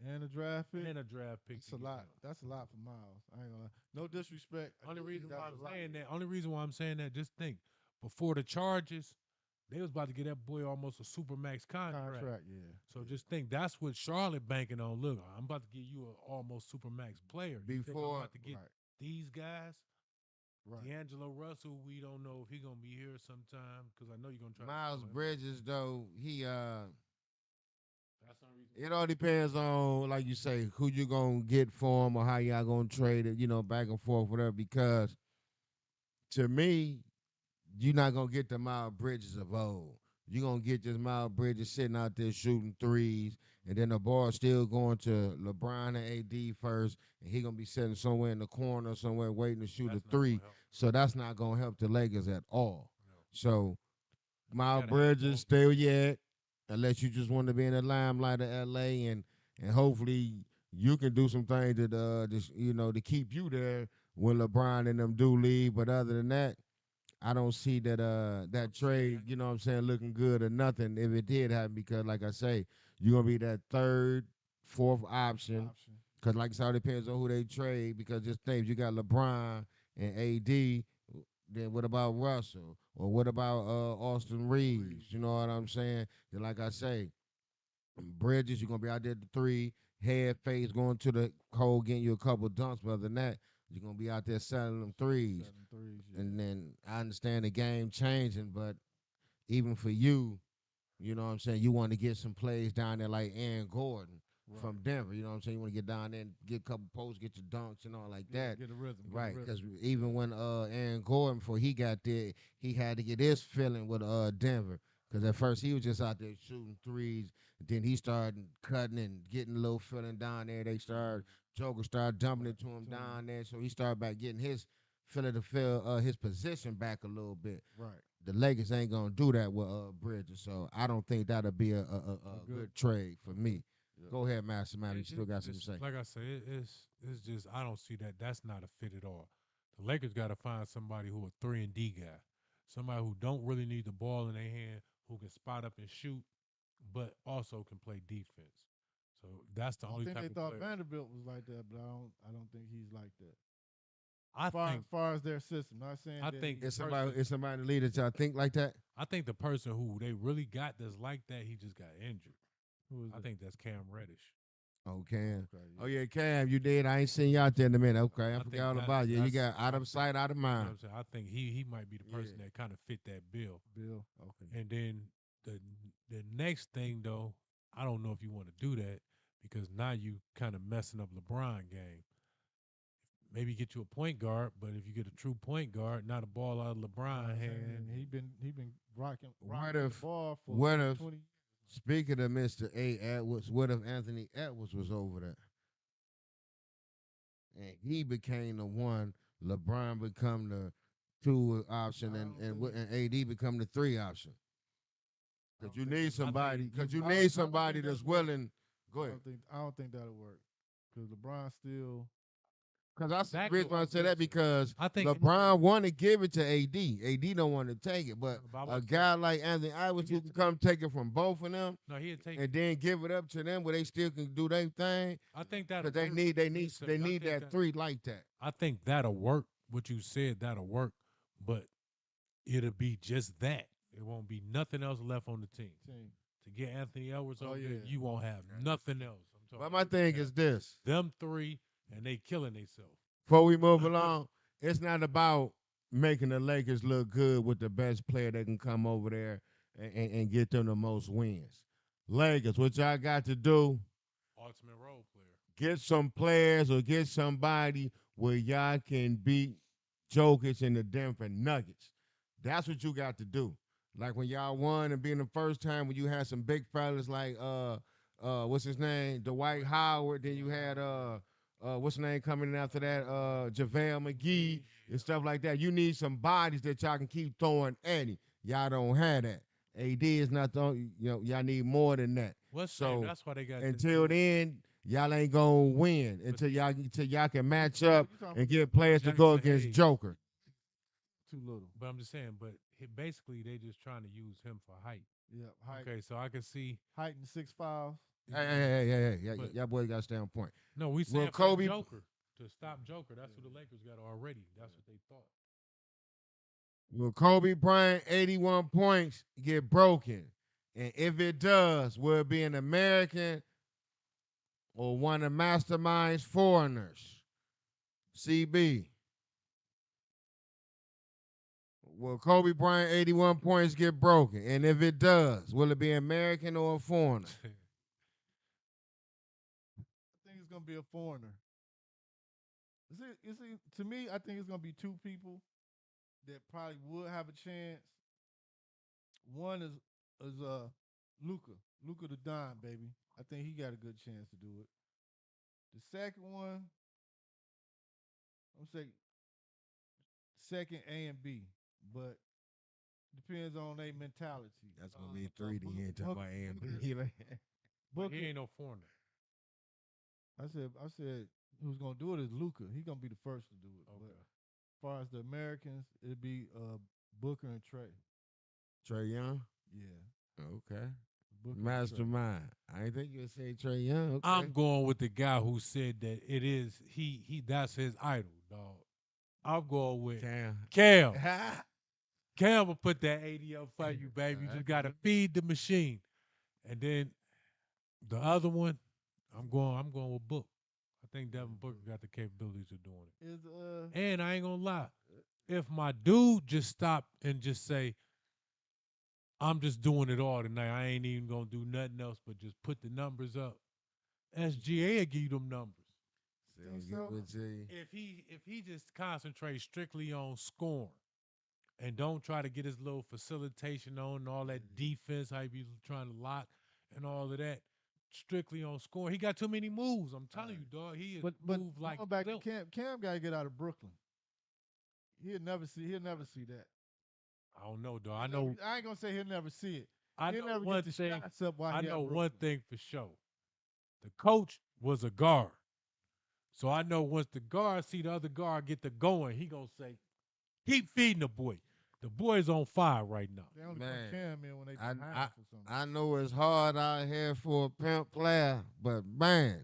And a draft pick. and a draft pick. That's a lot. That's a lot for Miles. I ain't gonna lie. No disrespect. Only reason why That's I'm a lot. saying that. Only reason why I'm saying that. Just think, before the charges, they was about to get that boy almost a supermax contract. Yeah. So just think, that's what Charlotte banking on. Look, I'm about to give you an almost supermax player. You think I'm Before- about to get Right. these guys. Right. D'Angelo Russell, we don't know if he gonna be here sometime because I know you're gonna try. Miles to Bridges, though, That's the only reason. it all depends on, like you say, who you gonna get for him or how y'all gonna trade it, back and forth, whatever. Because to me, you're not gonna get the Miles Bridges of old. You're gonna get this Miles Bridges sitting out there shooting threes, and then the ball still going to LeBron and AD first, and he gonna be sitting somewhere in the corner, somewhere waiting to shoot That's a not gonna three. help. So that's not gonna help the Lakers at all. No. So Miles gotta have Bridges both. still yet, unless you just want to be in the limelight of LA and hopefully you can do some things that just, to keep you there when LeBron and them do leave. But other than that, I don't see that trade, you know what I'm saying, looking good or nothing if it did happen because like I say, you're gonna be that third, fourth option. Option. Cause like I said, it depends on who they trade. Because just think, you got LeBron and AD. Then what about Russell? Or what about Austin Reeves? You know what I'm saying? Then like I say, Bridges, you're gonna be out there at the three, head face going to the hole, getting you a couple dunks. But other than that, you're gonna be out there selling them threes. 7 threes, yeah. And then I understand the game changing, but even for you, you know what I'm saying, you want to get some plays down there like Aaron Gordon Right. from Denver. You know what I'm saying? You want to get down there and get a couple posts, get your dunks and all like Yeah, that. get a rhythm. Get a Right, rhythm. because even when Aaron Gordon, before he got there, he had to get his feeling with Denver. Because at first he was just out there shooting threes. Then he started cutting and getting a little feeling down there. Joker started dumping it to him down there. So he started back getting his feeling to feel his position back a little bit. Right. The Lakers ain't gonna do that with Bridges, so I don't think that'll be a good trade for me. Yeah. Go ahead, Master Man. You It, still it, got something to it's say? like I say, it's just I don't see that. That's not a fit at all. The Lakers got to find somebody who a 3 and D guy, somebody who don't really need the ball in their hand, who can spot up and shoot, but also can play defense. So that's the I only think they type of thought player Vanderbilt was like that, but I don't think he's like that. I think. Far as their system, not saying I that think he. the Is somebody person. is somebody in the lead that y'all think like that? I think the person who they really got that's like that, he just got injured. Who is I it? think that's Cam Reddish. Oh, Cam. Okay, Oh yeah. yeah, Cam, you did. I ain't seen you out there in a minute. Okay, I I forgot think all about you. You that's got out I'm of sight, out of you know what mind. I'm saying. I think he might be the Yeah. person that kind of fit that bill. Bill. Okay. And then the the next thing though, I don't know if you want to do that because now you kind of messing up LeBron game. Maybe get you a point guard, but if you get a true point guard, not a ball out of LeBron hand. He been What rocking the if ball for what if 20 years. speaking of Mr. A. Edwards, what if Anthony Edwards was over there and he became the one? LeBron become the two I option, and don't and, think. and AD become the three option. I Cause don't you think need that. I think somebody. Cause you you I don't, need I don't somebody think that's that'll work. willing. Go ahead. I don't think that'll work because LeBron still. Cause I see the back reason to why I say that because I think LeBron want to give it to AD. AD don't want to take it, but but I a want to say guy like Anthony Edwards who can come take it from both of them no, he'd take and it. then give it up to them where they still can do their thing. I think that'll Cause they work. need they Let me need tell they you, need that three like that. I think that'll work. What you said that'll work, but it'll be just that. It won't be nothing else left on the team. Team. To get Anthony Edwards Oh over there, yeah. you won't have nothing else. I'm But talking my about you thing have is this: them three, and they killing themselves. before we move along, it's not about making the Lakers look good with the best player that can come over there and get them the most wins. Lakers, what y'all got to do? Ultimate role player. Get some players or get somebody where y'all can beat Jokic and the Denver Nuggets. That's what you got to do. Like when y'all won and being the first time when you had some big fellas like what's his name? Dwight Howard, then you had what's his name coming in after that? JaVale McGee and stuff like that. You need some bodies that y'all can keep throwing at him. Y'all don't have that. AD is not the y'all need more than that. What's saying? So That's why they got this until dude. then, y'all ain't gonna win until y'all can match up You talking and about get players to go Jackson against Hayes. Joker. too little? But I'm just saying. But basically, they just trying to use him for height. Yeah. Okay, so I can see. Height and 6'5". Hey, But y'all boys gotta stay on point. no, we Will saying for the Kobe Joker to stop Joker. That's what the Lakers got already. That's what they thought. will Kobe Bryant 81 points get broken? And if it does, will it be an American or one of masterminds foreigners? CB. Will Kobe Bryant 81 points get broken? And if it does, will it be American or a foreigner? I think it's gonna be a foreigner. To me, I think it's gonna be two people that probably would have a chance. One is Luca, Luca the Don, baby. I think he got a good chance to do it. The second one, I'm saying second A and B, but depends on their mentality. That's gonna be 3D. You ain't talking about A and B. But Booker, he ain't no foreigner. I said who's gonna do it is Luca. He's gonna be the first to do it. But Okay. as far as the Americans, it'd be Booker and Trey. Trey Young. Yeah, Okay. Booker and Trey. Mastermind. I didn't think you would say Trey Young. Okay. I'm going with the guy who said that it is he that's his idol, dog. I'm going with Cam. Cam. Ah, Cam will put that 80 up for you, baby. You just gotta feed the machine. And then the other one, I'm going with Book. I think Devin Booker got the capabilities of doing is it. And I ain't gonna lie. If my dude just stopped and just say, I'm just doing it all tonight. I ain't even gonna do nothing else but just put the numbers up. SGA will give you them numbers. think Say, so? good to you. If he just concentrates strictly on scoring and don't try to get his little facilitation on and all that defense, how he be trying to lock and all of that, strictly on scoring. He got too many moves. I'm telling you, dog. He is But move like going back to silk. Cam gotta get out of Brooklyn. He'll never see that. I don't know, dog. I ain't gonna say he'll never see it. I He'll know never one get the thing. shots up while I he know at one Brooklyn. thing for sure. The coach was a guard. So I know once the guard see the other guard get the going, he gonna say, keep feeding the boy. The boy's on fire right now. They only put Man, Cam in when they I, behind I for something. I know it's hard out here for a pimp player, but man,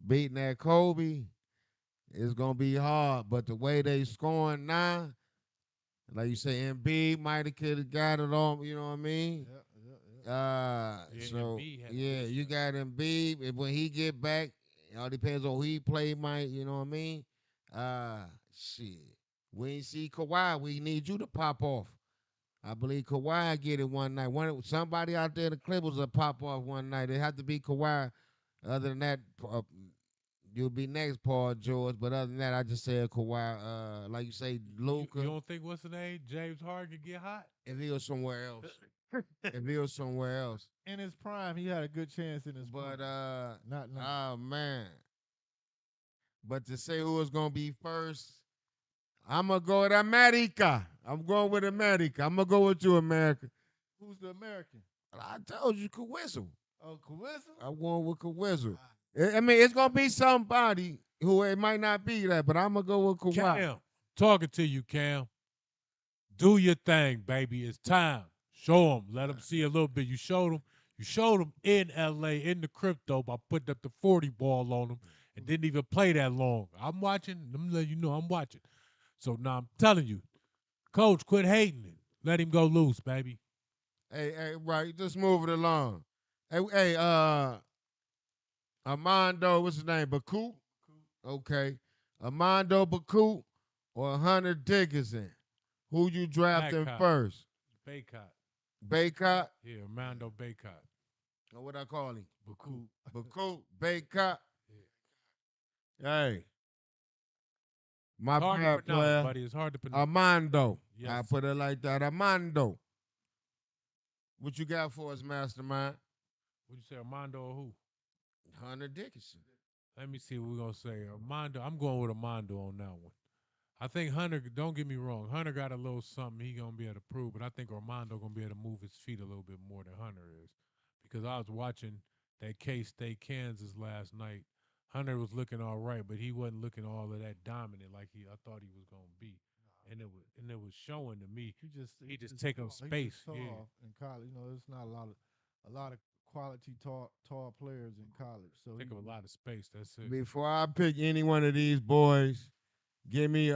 beating that Kobe is gonna be hard. But the way they scoring now, like you say, Embiid might have could have got it on. You know what I mean? Yeah. Yeah, So Embiid had a yeah, good you shot. got Embiid. If when he get back, it all depends on who he play. Might you know what I mean? Shit. We ain't see Kawhi. We need you to pop off. I believe Kawhi get it one night. Somebody out there, the Clippers will pop off one night. It had to be Kawhi. Other than that, you'll be next, Paul George. But other than that, I just said Kawhi. Like you say, You Luca. don't think what's the name? James Harden could get hot? If he was somewhere else, if he was somewhere else. In his prime, he had a good chance in his prime. But Not now. oh man. But to say who was gonna be first, I'm gonna go with America. I'm going with America. I'm gonna go with you, America. Who's the American? I told you, Kawhi. Oh, Kawhi. I'm going with Kawhi. I mean, it's gonna be somebody who it might not be that, but I'm gonna go with Kawhi. Cam, talking to you, Cam. Do your thing, baby. It's time. Show them. Let them see a little bit. You showed them. You showed them in LA in the crypto by putting up the 40 ball on them and didn't even play that long. I'm watching. I'm letting you know I'm watching. So now I'm telling you, coach, quit hating it. Let him go loose, baby. Hey, right, just move it along. Hey, Armando, what's his name? Baku? Okay. Armando Baku or Hunter Dickinson? Who you drafting Baycott. first? Baycott. Baycott? Yeah, Armando Baycott. Or what I call him? Baku. Baku, Baycott. Yeah. Hey, my It's hard to bad pronounce, player. buddy. It's hard to pronounce. Armando. I Yes. put it like that. Armando. What you got for us, Mastermind? Would you say Armando or who? Hunter Dickinson. Let me see what we're gonna say. Armando. I'm going with Armando on that one. I think Hunter, don't get me wrong, Hunter got a little something he gonna be able to prove, but I think Armando gonna be able to move his feet a little bit more than Hunter is. Because I was watching that K State Kansas last night. Hunter was looking all right, but he wasn't looking all of that dominant like I thought he was gonna be. And it was showing to me he just take up He space. just Yeah. tall in college. You know, it's not a lot of quality tall players in college. So Take up a lot of space. That's it. Before I pick any one of these boys, give me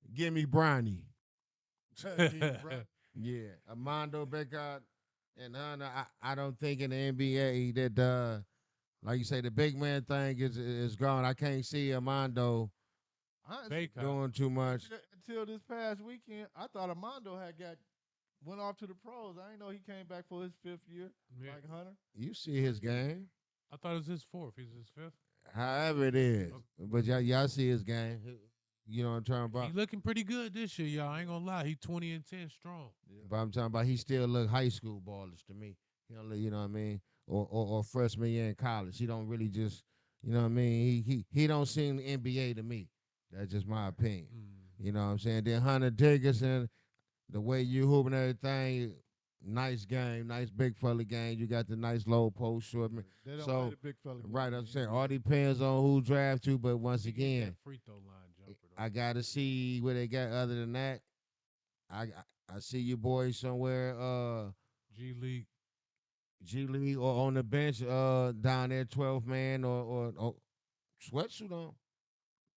Bronny. Yeah, Armando Beckhart and Hunter. I don't think in the NBA that like you say the big man thing is gone. I can't see Armando Honestly, Baycott. doing too much. until this past weekend, I thought Armando went off to the pros. I didn't know he came back for his 5th year, Yeah. like Hunter. You see his game, I thought it was his fourth. He's his fifth. however it is, but y'all see his game. You know what I'm talking about. He looking pretty good this year, y'all. I ain't gonna lie. He 20-10 strong. But I'm talking about he still look high school ballers to me. He don't look, you know what I mean, or freshman year in college. He don't really just, you know what I mean. He don't seem NBA to me. That's just my opinion. Mm. You know what I'm saying. Then Hunter Dickinson, the way you hooping everything, nice game, nice big fella game. You got the nice low post short man. They don't play So the big fella game right, in I'm the saying all NBA. depends on who draft you. But once He hit that again, free throw line jumper though. I gotta see what they got. Other than that, I I see you boys somewhere. G League. G League or on the bench. Down there, 12 man or sweatsuit on.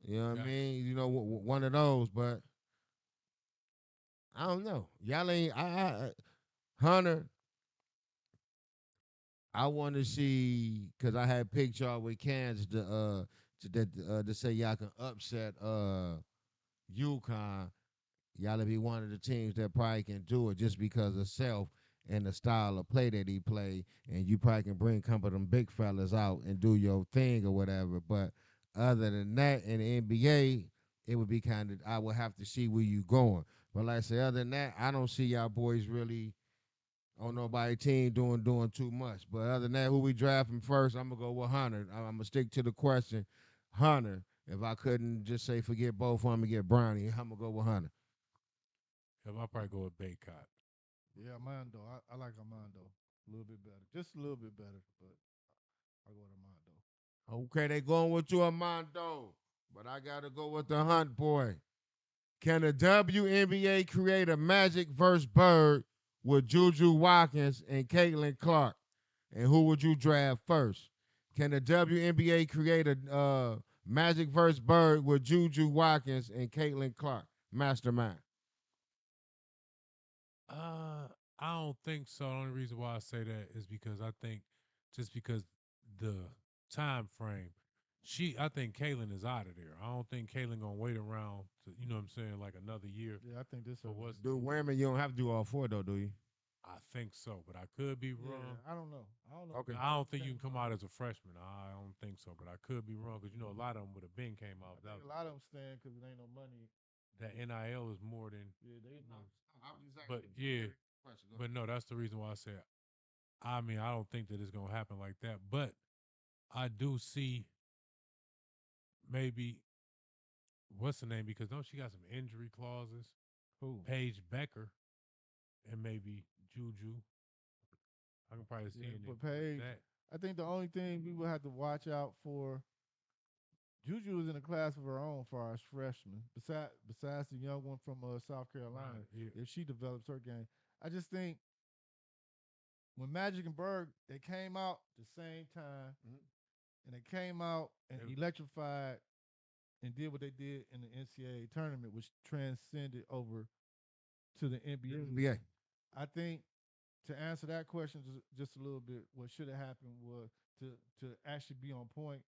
You know what I Got mean? You know, one of those. But I don't know. Y'all ain't. Hunter. I want to see because I had picked y'all with Kansas to say y'all can upset UConn. Y'all be one of the teams that probably can do it just because of self and the style of play that he play, and you probably can bring a couple of them big fellas out and do your thing or whatever. But other than that, in the NBA, it would be kind of I would have to see where you going. But like I say, other than that, I don't see y'all boys really on nobody team doing too much. But other than that, who we drafting first, I'm gonna go with Hunter. I'm gonna stick to the question, Hunter. If I couldn't just say forget both of them and get Brownie, I'm gonna go with Hunter. him. I'll probably go with Baycott. Yeah, Armando. I like Armando a little bit better, just a little bit better, but I go with Armando. Okay, they going with you, Armando. But I gotta go with the Hunt boy. Can the WNBA create a Magic versus Bird with Juju Watkins and Caitlin Clark? And who would you draft first? Can the WNBA create a Magic versus Bird with Juju Watkins and Caitlin Clark? Mastermind. Uh, I don't think so. The only reason why I say that is because I think just because the time frame, I think Kaylin is out of there. I don't think Kaylin gonna wait around to, you know what I'm saying, like another year Yeah, I think this for over. what's. Do women, you don't have to do all four though, do you? I think so, but I could be Yeah, wrong. I don't know. I don't know. Okay. I don't think you can come out as a freshman. I don't think so, but I could be wrong because you know a lot of them would have been came I out think without a lot of them stand because it ain't no money. that NIL is more than. Yeah, they No, know. I was just But asking. yeah, Question. Go but no, that's the reason why I said. I mean, I don't think that it's gonna happen like that, but I do see maybe what's the name because don't she got some injury clauses? Who? Paige Becker and maybe Juju. I can probably see Yeah, in there but with Paige, that. I think the only thing we will have to watch out for. Juju is in a class of her own for our freshmen. Besides the young one from South Carolina, Right, yeah. if she develops her game, I just think when Magic and Berg they came out the same time Mhm. and they came out and They- electrified and did what they did in the NCAA tournament, which transcended over to the NBA. NBA. I think to answer that question just a little bit, what should have happened was to actually be on point.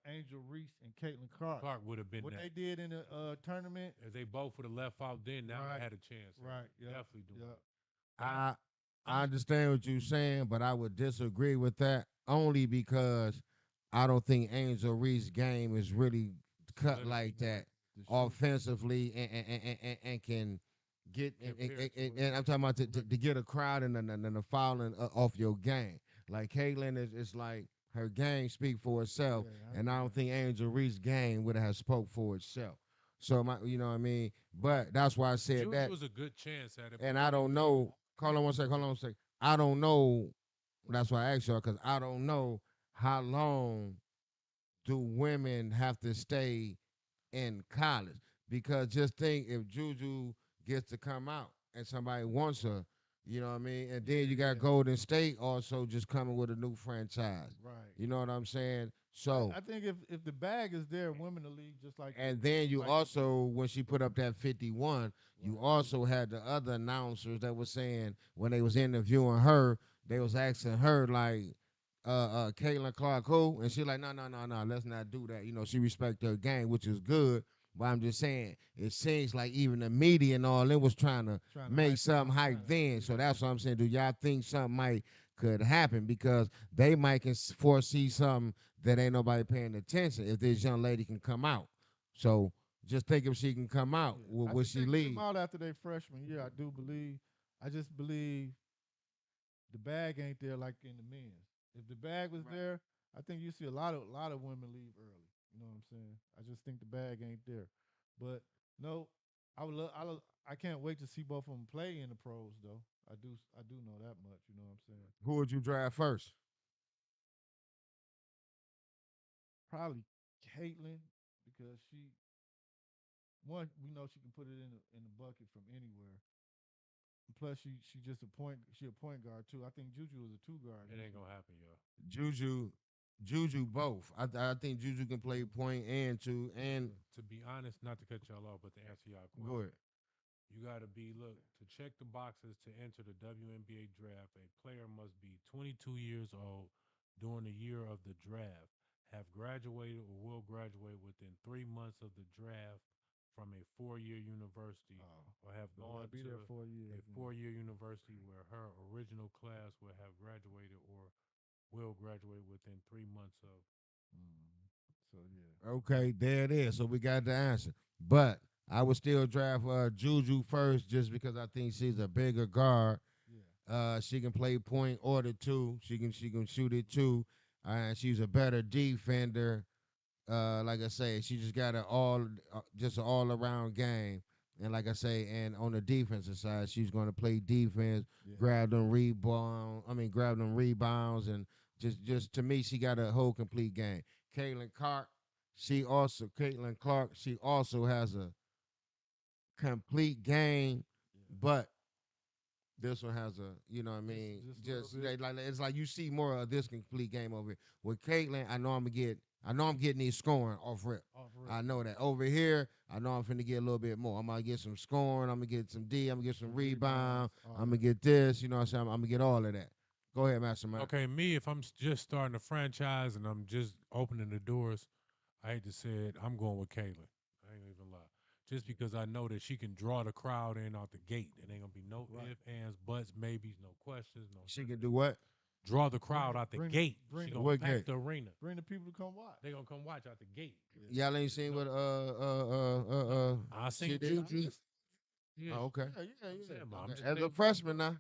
Angel Reese and Caitlin Clark, Clark would have been what that. they did in the tournament, If they both would have left out then, now right, they had a chance. right, yeah, Definitely doing yeah. it. But I I'm I understand what you're saying, but I would disagree with that only because I don't think Angel Reese's game is really cut like solidified. that The shoot, offensively and can get Compared to what and I'm talking about look, to get a crowd and the fouling off your game. Like Caitlin is like her game speak for itself, yeah, I and I agree. don't think Angel Reese's game would have spoke for itself. So you know what I mean. But that's why I said Juju that, was a good chance at it, but and the I only don't thing know. Hold on one second. Hold on one second. I don't know. That's why I asked y'all because I don't know how long do women have to stay in college. Because just think if Juju gets to come out and somebody wants her, you know what I mean? And Yeah, then you got yeah, Golden State also just coming with a new franchise. right. You know what I'm saying? So I think if the bag is there, women will leave just like and then you like also, when she put up that 51, you right, also had the other announcers that was saying when they was interviewing her, they was asking her like, Caitlin Clark who? And she like, no, no, no, no, let's not do that. You know, she respect her game, which is good. But I'm just saying, it seems like even the media and all, it was trying to trying to make hype them something up hype now. then. So Yeah, that's what I'm saying. Do y'all think something might could happen? Because they might can foresee something that ain't nobody paying attention if this young lady can come out. So just think if she can come out, yeah. I would think she they can come leave? out after their freshman year. I do believe. I just believe the bag ain't there like in the men's. If the bag was there, I think you see a lot of women leave early. You know what I'm saying? I just think the bag ain't there. But no, I would love. I can't wait to see both of them play in the pros though. I do know that much. You know what I'm saying? Who would you draft first? Probably Caitlyn because one we know she can put it in the bucket from anywhere. Plus she just a point guard too. I think Juju is a two guard. It ain't gonna happen, yo. Juju, Juju both. I think Juju can play point and two and To be honest, not to cut y'all off, but to answer y'all go question, ahead. you got to be look to check the boxes to enter the WNBA draft. A player must be 22 years old during the year of the draft, have graduated or will graduate within 3 months of the draft from a 4 year university, Oh, or have so gone gotta be to there 4 years. a 4 year university where her original class will have graduated or will graduate within 3 months of. Mm. So yeah, Okay, there it is. So we got the answer. But I would still draft Juju first just because I think she's a bigger guard. yeah, She can play point or the two. She can shoot it too. And she's a better defender. Like I say, she just got just an all around game. And like I say, and on the defensive side, she's going to play defense, yeah. grab them rebounds, and just to me, she got a whole complete game. Caitlin Clark, Caitlin Clark, she also has a complete game, Yeah. but this one has a, you know what I mean? Just a little Just bit. like it's like you see more of this complete game over here. With Caitlin, I know I'm getting these scoring off rip. Off rip. I know that. Over here, I know I'm finna get a little bit more. I'm gonna get some scoring, I'm gonna get some D, I'm gonna get some Some rebounds, rebound, all I'm gonna that. get this, you know what I'm saying? I'm gonna get all of that. Go ahead, Master Man. Okay, me, if I'm just starting a franchise and I'm just opening the doors, I hate to say it, I'm going with Kaylin. I ain't gonna even lie. Just because I know that she can draw the crowd in out the gate. It ain't gonna be no Right. ifs, ands, buts, maybes, no questions, no She can nothing. do what? Draw the crowd out the Bring gate. bring She the gonna What pack gate? the arena. bring the people to come watch. They gonna come watch out the gate. Yeah. Y'all ain't seen No, what no, I she seen did? Juju. Yeah, Oh, okay. Yeah, yeah, I'm yeah. saying, but I'm Okay. just As a saying. freshman now.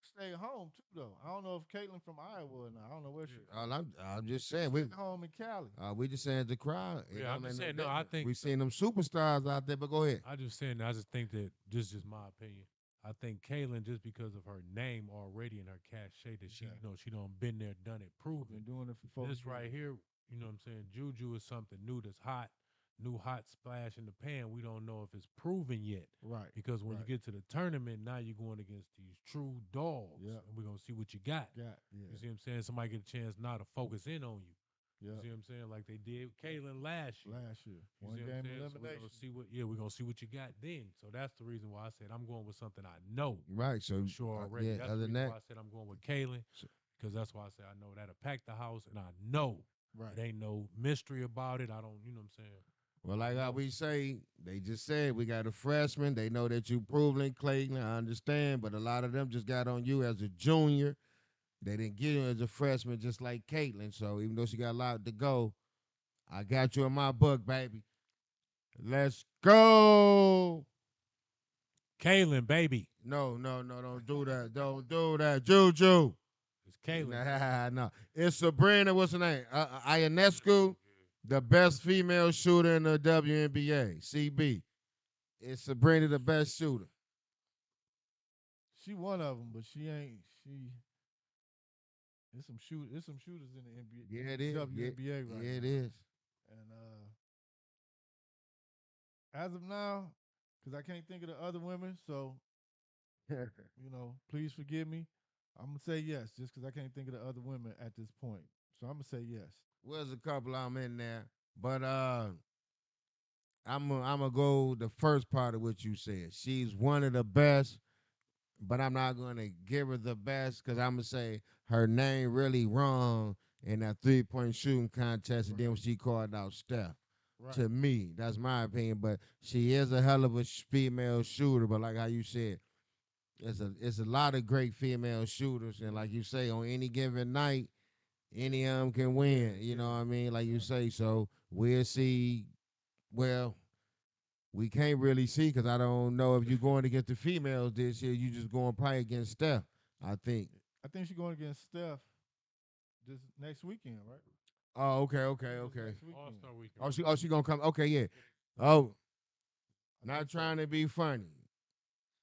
Stay home too though. I don't know if Caitlin from Iowa or not. I don't know where she from. I'm just She saying stay home in Cali. we just saying the crowd. It Yeah, don't I'm make just no saying. No, I difference. think We seen them superstars out there, but go ahead. I just saying. I just think that this is just my opinion. I think Kaylin, just because of her name already and her cachet, that she, Okay. she done been there, done it, proven. Been doing it for 4 This years. right here, you know what I'm saying? Juju is something new that's hot, new hot splash in the pan. We don't know if it's proven yet. Right. Because when you Right. get to the tournament, now you're going against these true dogs. Yeah. And we're gonna see what you got. Got You yeah. see what I'm saying? Somebody get a chance now to focus in on you. You Yeah. see what I'm saying? Like they did with Kaylin last year. Last year. You One see what I'm game saying? So we're gonna elimination. see we're gonna see what you got then. So that's the reason why I said I'm going with something I know Right. So for sure already. yeah. That's the Other than reason that, why I said I'm going with Kaylin, so, because that's why I said I know that'll pack the house and I know Right. it ain't no mystery about it. I don't, you know what I'm saying? well, I like how know. we say, they just said we got a freshman. They know that you proven Clayton. I understand, but a lot of them just got on you as a junior. They didn't get you as a freshman, just like Caitlin. So even though she got a lot to go, I got you in my book, baby. Let's go. Kaylin, baby. No, no, no, don't do that. Don't do that. Juju. It's Kaylin. Nah, no. It's Sabrina, what's her name? Ionescu, Yeah. the best female shooter in the WNBA. CB. It's Sabrina, the best shooter. She one of them, but she ain't. She. It's some shooters in the Yeah, it NBA, is. Yeah, WNBA right yeah, it now. is. And as of now, because I can't think of the other women, so please forgive me. I'm gonna say yes, just because I can't think of the other women at this point. So I'm gonna say yes. Was a couple I'm in there, but I'm gonna go the first part of what you said. She's one of the best, but I'm not gonna give her the best because I'm gonna say her name really wrong in that 3-point shooting contest, and then when she called out Steph. Right. To me, that's my opinion. But she is a hell of a female shooter. But like how you said, it's a lot of great female shooters, and like you say, on any given night, any of them can win. You know what I mean? Like you Yeah. say, so we'll see. Well, we can't really see because I don't know if you're going against the females this year. You just going probably against Steph. I think. I think she's going against Steph this next weekend, right? Oh, okay, okay, I think it's okay. next All weekend. Star weekend. Oh, she gonna come. Okay, yeah. Oh, I not think so. trying to be funny.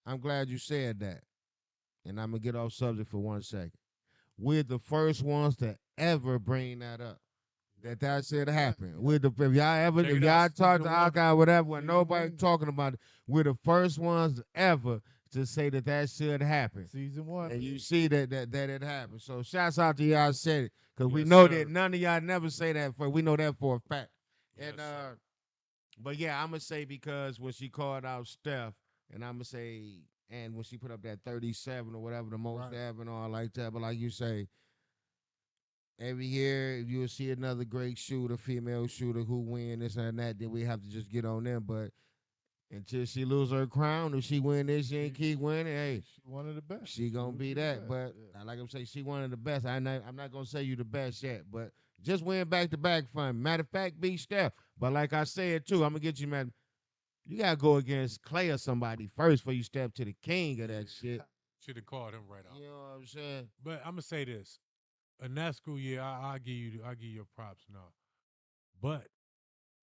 I'm glad you said that. And I'm gonna get off subject for 1 second. We're the first ones to ever bring that up. That should happen. We're the if y'all ever Check if it out. y'all talk Season to one. Alcon, whatever, when Season nobody one. talking about it, we're the first ones ever to say that should happen. Season one. And you see that it happened. So shouts out to y'all said it. Cause we Yes, know sir. that none of y'all never say that for we know that for a fact. Yes, And sir. but yeah, I'm gonna say because when she called out Steph, and I'm gonna say, and when she put up that 37 or whatever the most Right. ever and all like that, but like you say, every year you'll see another great shooter, female shooter who win this and that, then we have to just get on them. But until she lose her crown, if she win this year and keep winning, hey, She one of the best. she gonna would be the that. best. But Yeah. like I'm saying, she one of the best. I'm not gonna say you the best yet, but just win back to back fun. Matter of fact, beat Steph. But like I said too, I'm gonna get you, man. You gotta go against Clay or somebody first before you step to the king of that shit. Should have called him right You out. know what I'm saying? But I'm gonna say this: in that school year, I give you your props now. But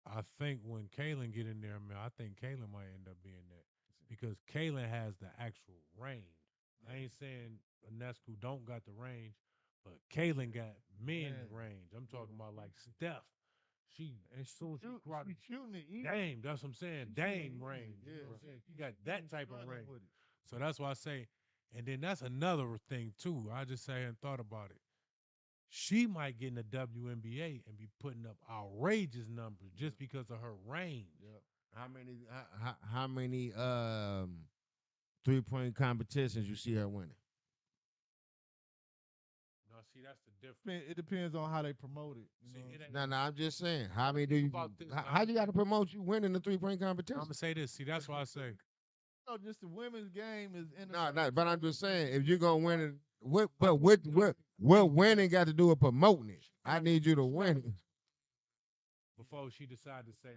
I think when Kalen get in there, man, I think Kalen might end up being that because Kalen has the actual range. I ain't saying Nescu don't got the range, but Kalen got men's Man. range. I'm talking about like Steph. She as soon as she brought She shooting it. Easy. Dame, that's what I'm saying. She shooting Dame it range. easy. You know what I'm Yeah. saying? You got that type of Running range. with it. So that's why I say, and then that's another thing too. I just sat here and thought about it. She might get in the WNBA and be putting up outrageous numbers just because of her range. Yeah. How many 3-point competitions you see her winning? No, see, that's the difference. It depends on how they promote it. You See, know. it ain't. No, I'm just saying. How many do Think you? about this How now. you got to promote you winning the 3-point I'm competition? gonna say this. See, that's why I say No, just the women's game is in No, no. But I'm just saying, if you're gonna win it, what winning got to do with promoting it? I need you to win it. before she decided to say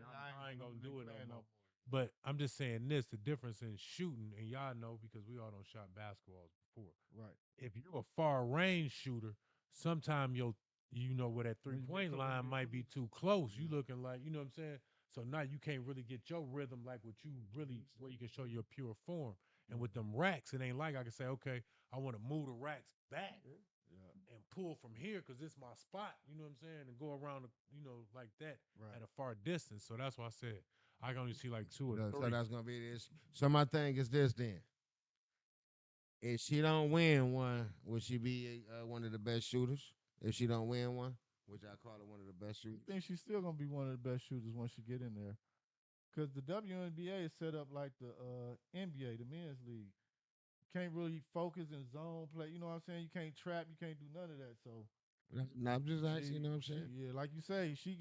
I ain't gonna do it no more. But I'm just saying this: the difference in shooting, and y'all know because we all don't shot basketballs before. Right. If you're a far range shooter, sometimes you know where that 3-point line might be too close. You looking like you know what I'm saying. So now you can't really get your rhythm like what you really where you can show your pure form. And with them racks, it ain't like I can say, okay, I want to move the racks back Yeah. and pull from here because this is my spot. You know what I'm saying? And go around, like that Right. at a far distance. So that's why I said I can only see like two or So three. that's gonna be this. So my thing is this then. If she don't win one, would she be one of the best shooters? If she don't win one, which I call her one of the best I shooters. think she's still gonna be one of the best shooters once she get in there. Because the WNBA is set up like the NBA, the men's league. You can't really focus and zone play. You know what I'm saying? You can't trap. You can't do none of that. So No, I'm just asking. You she, know what I'm she, saying? yeah, like you say, she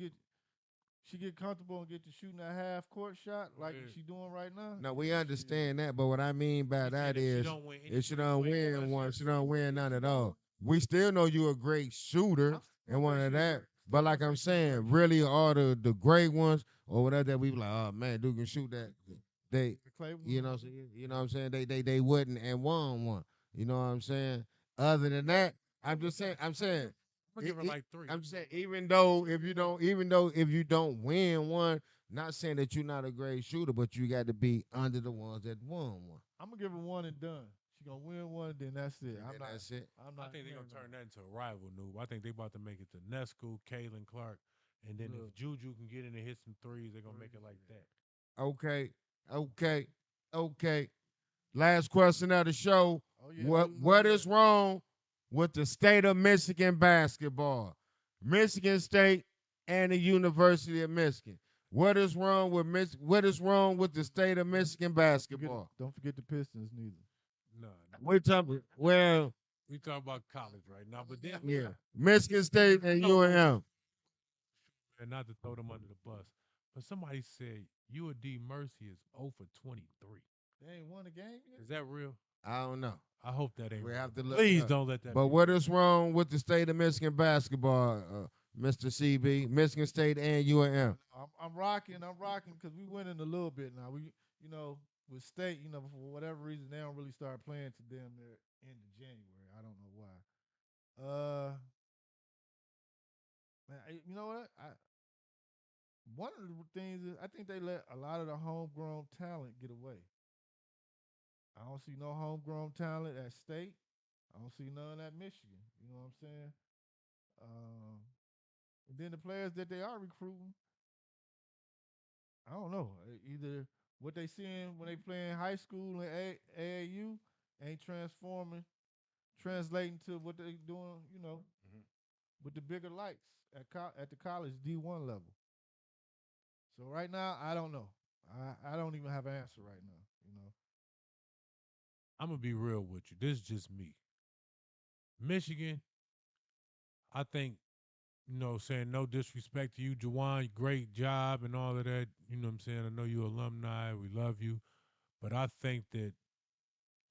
get comfortable and get to shooting that half court shot like Yeah. she doing right now. No, we Shit. understand that, but what I mean by He said that if she is, don't win any if she don't 3-point win one, contest, she don't win none at all. We still know you a great shooter I'm and still one gonna of say she's that. a great. But Still like gonna I'm say she's a great saying, shooter. really all the great ones or whatever that we be like, oh man, dude can shoot that. They, The Clay you know, one. you know what I'm saying? They wouldn't and won one. You know what I'm saying? Other than that, I'm saying, I'm gonna give her like three. I'm saying, even though if you don't win one, not saying that you're not a great shooter, but you got to be under the ones that won one. I'm gonna give her one and done. She gonna win one, then that's it. And I'm then not. that's it. I'm I not. think they're gonna hearing turn that into a rival noob. I think they about to make it to Nesco, Kalen Clark, and then Look. if Juju can get in and hit some threes, they're gonna make it like that. Okay, okay, okay. Last question of the show. Oh yeah. What is wrong with the state of Michigan basketball? Michigan State and the University of Michigan. What is wrong with the state of Michigan basketball? Don't forget the Pistons neither. No, We're talking well, we talk about college right now, but then yeah. Michigan State and UNM. and not to throw them under the bus, but somebody said UD Mercy is 0 for 23. They ain't won a game yet. Is that real? I don't know. I hope that ain't We real. have to look Please up. don't let that But be what real. is wrong with the state of Michigan basketball, Mr. CB, Michigan State and UNM? I'm rocking. I'm rocking because we winning a little bit now. You know, with state, for whatever reason, they don't really start playing to them there end of January. I don't know why. Man, you know what? One of the things is I think they let a lot of the homegrown talent get away. I don't see no homegrown talent at State. I don't see none at Michigan. You know what I'm saying? Um, and then the players that they are recruiting, I don't know. Either what they seeing when they play in high school and AAU ain't translating to what they doing, Mhm. with the bigger lights at the college D1 level. So right now, I don't know. I don't even have an answer right now. I'm gonna be real with you. This is just me. Michigan, I think, saying no disrespect to you, Jawan, great job and all of that. You know what I'm saying? I know you alumni, we love you. But I think that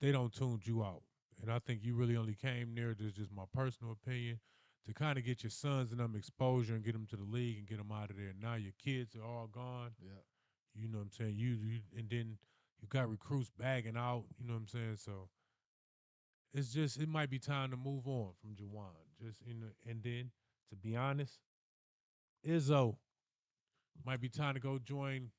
they don't tuned you out. And I think you really only came there, this is just my personal opinion, to kind of get your sons and them exposure and get them to the league and get them out of there. Now your kids are all gone. Yeah. You know what I'm saying? You and then you got recruits bagging out. You know what I'm saying? So it's just it might be time to move on from Jawan. And then to be honest, Izzo might be time to go join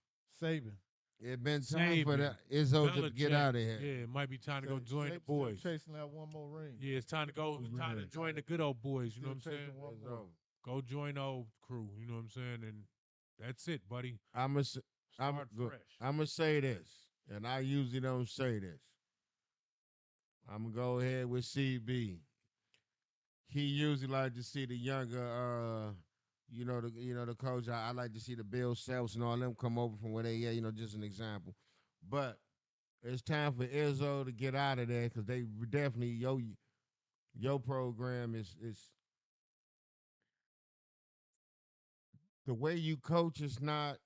Saban. It been time for Saban, the Izzo to get Belichick. out of here. Yeah, it might be time to go join the Saban still boys. chasing that one more ring. Yeah, it's time to go. It's time to join the good old boys. You know Still what I'm saying? chasing one more. Izzo. Go join the old crew. You know what I'm saying? And that's it, buddy. I'm a, I'm Start go, fresh. I'm gonna say this, and I usually don't say this. I'm gonna go ahead with CB. He usually like to see the younger, the coach. I like to see the Bill Selfs and all them come over from where they at. Just an example. But it's time for Izzo to get out of there because they definitely your program is the way you coach is not.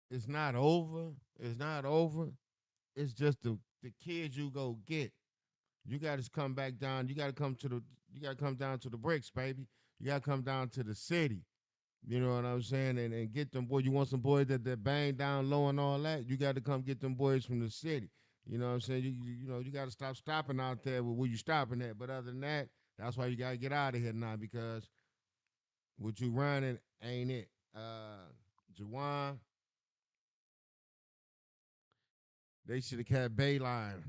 It's not over. It's not over. It's just the kids you go get. You got to come back down. You got to come to the. You got to come down to the bricks, baby. You got to come down to the city. You know what I'm saying? And get them boys. You want some boys that bang down low and all that. You got to come get them boys from the city. You know what I'm saying? You got to stop stopping out there where you stopping at. But other than that, that's why you got to get out of here now because what you running ain't it. Jawan, they should have kept Bayline.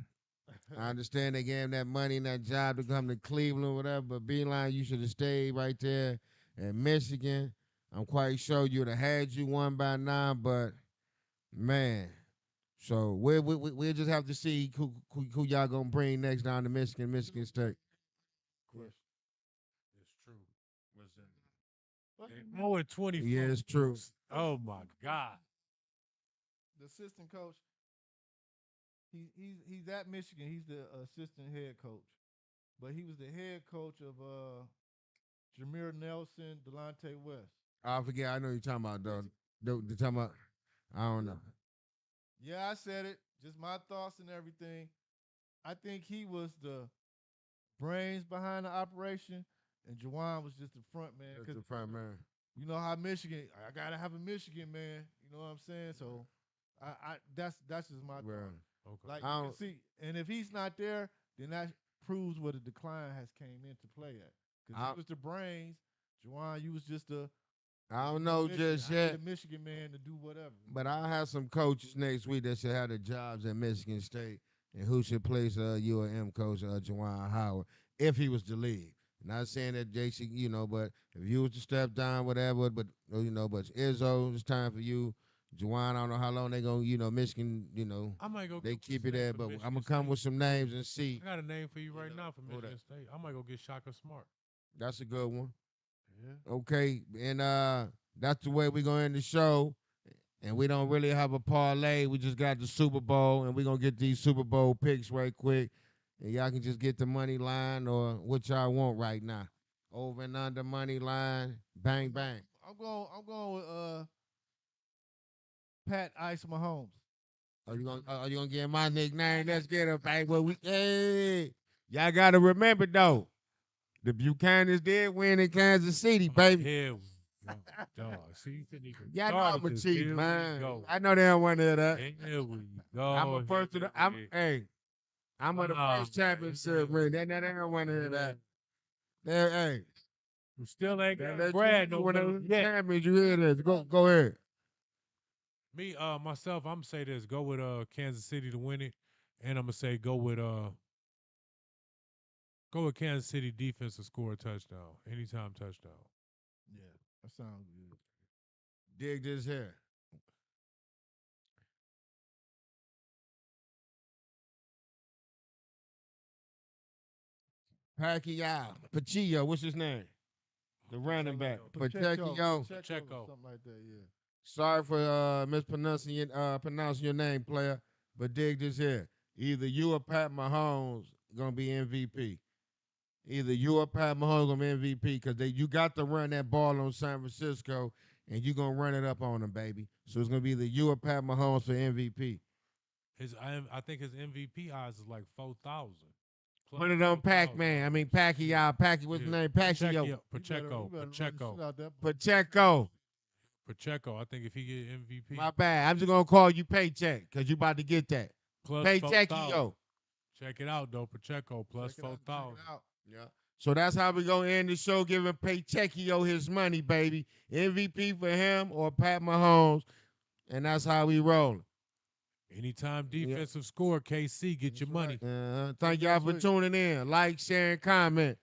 I understand they gave him that money and that job to come to Cleveland or whatever, but Beeline, you should have stayed right there in Michigan. I'm quite sure you'd have had you one by now, but man. So we'll just have to see who y'all gonna bring next down to Michigan State. Yeah. Question. It's true. What's that? They 0-24. Yeah, it's true. Oh my God. The assistant coach, he's at Michigan. He's the assistant head coach, but he was the head coach of Jameer Nelson, Delonte West. I forget. I know you're talking about though. The talking about. I don't know. Yeah, I said it. Just my thoughts and everything. I think he was the brains behind the operation, and Jawan was just the front man. That's Because the front man. you know how Michigan, I gotta have a Michigan man. You know what I'm saying? So, that's just my Well, thought. Okay. Like I you can don't. see, and if he's not there, then that proves where the decline has came into play at. Because I, he was the brains, Juwan, you was just a I don't you know Michigan. just I need yet. a Michigan man to do whatever. But I'll have some coaches next week that should have their jobs at Michigan State and who should place UM coach Jawan Howard if he was to leave. Not saying that JC, but if you was to step down, whatever, but but Izzo, it's time for you. Jawan, I don't know how long they gonna, Michigan, I might go they get what's keep his it name there, for but I'm Michigan gonna come State. with some names and see. I got a name for you You right know, now for who that? Michigan State. I might go get Shaka Smart. That's a good one. Yeah. Okay, and that's the way we're gonna end the show. And we don't really have a parlay. We just got the Super Bowl, and we're gonna get these Super Bowl picks right quick. And y'all can just get the money line or what y'all want right now. Over and under money line, bang bang. I'm going with Pat Ice Mahomes. Are you gonna get my nickname? Let's get it, bang. Well, hey, y'all gotta remember though, the Buchanans did win in Kansas City, baby. Here we go. Dog. See, you couldn't even Y'all know start I'm a this. chief, Here man. we go. I know they don't want to hear that. Here we go. I'm a first to the. I'm of the first championship ring. They don't want to hear that. Hey, You still ain't got let you Brad know no when more the yet. champions you hear this. Go ahead. Me, myself, I'm gonna say this: go with Kansas City to win it, and I'm gonna say go with Kansas City defense to score a touchdown, anytime touchdown. Yeah, that sounds good. Dig this here. Pacquiao. Pacquiao, what's his name? The running back. Pacheco. Pacheco, Pacheco. something like that. Yeah. Sorry for pronouncing your name, player. But dig this here. Either you or Pat Mahomes gonna be MVP. Either you or Pat Mahomes gonna be MVP because you got to run that ball on San Francisco and you gonna run it up on them, baby. So it's gonna be either you or Pat Mahomes for MVP. I think his MVP odds is like 4,000 plus Put it on Pac 4,000. Man. I mean Shit. Pacquiao. What's his Yeah, name? Pacquiao. Pacheco, Pacheco, You better run the Pacheco, shit out that. Pacheco. Pacheco. I think if he get MVP My bad. I'm just gonna call you Paycheck because you about to get that. plus 4,000. Paycheckio. Check it out though, Pacheco plus Check it out, 4,000. check it out. Yeah. So that's how we gonna end the show, giving Paycheckio his money, baby. MVP for him or Pat Mahomes, and that's how we rolling. Anytime Yeah. defensive score, KC, get That's your money. right. Thank y'all next for week. tuning in. Like, share, and comment.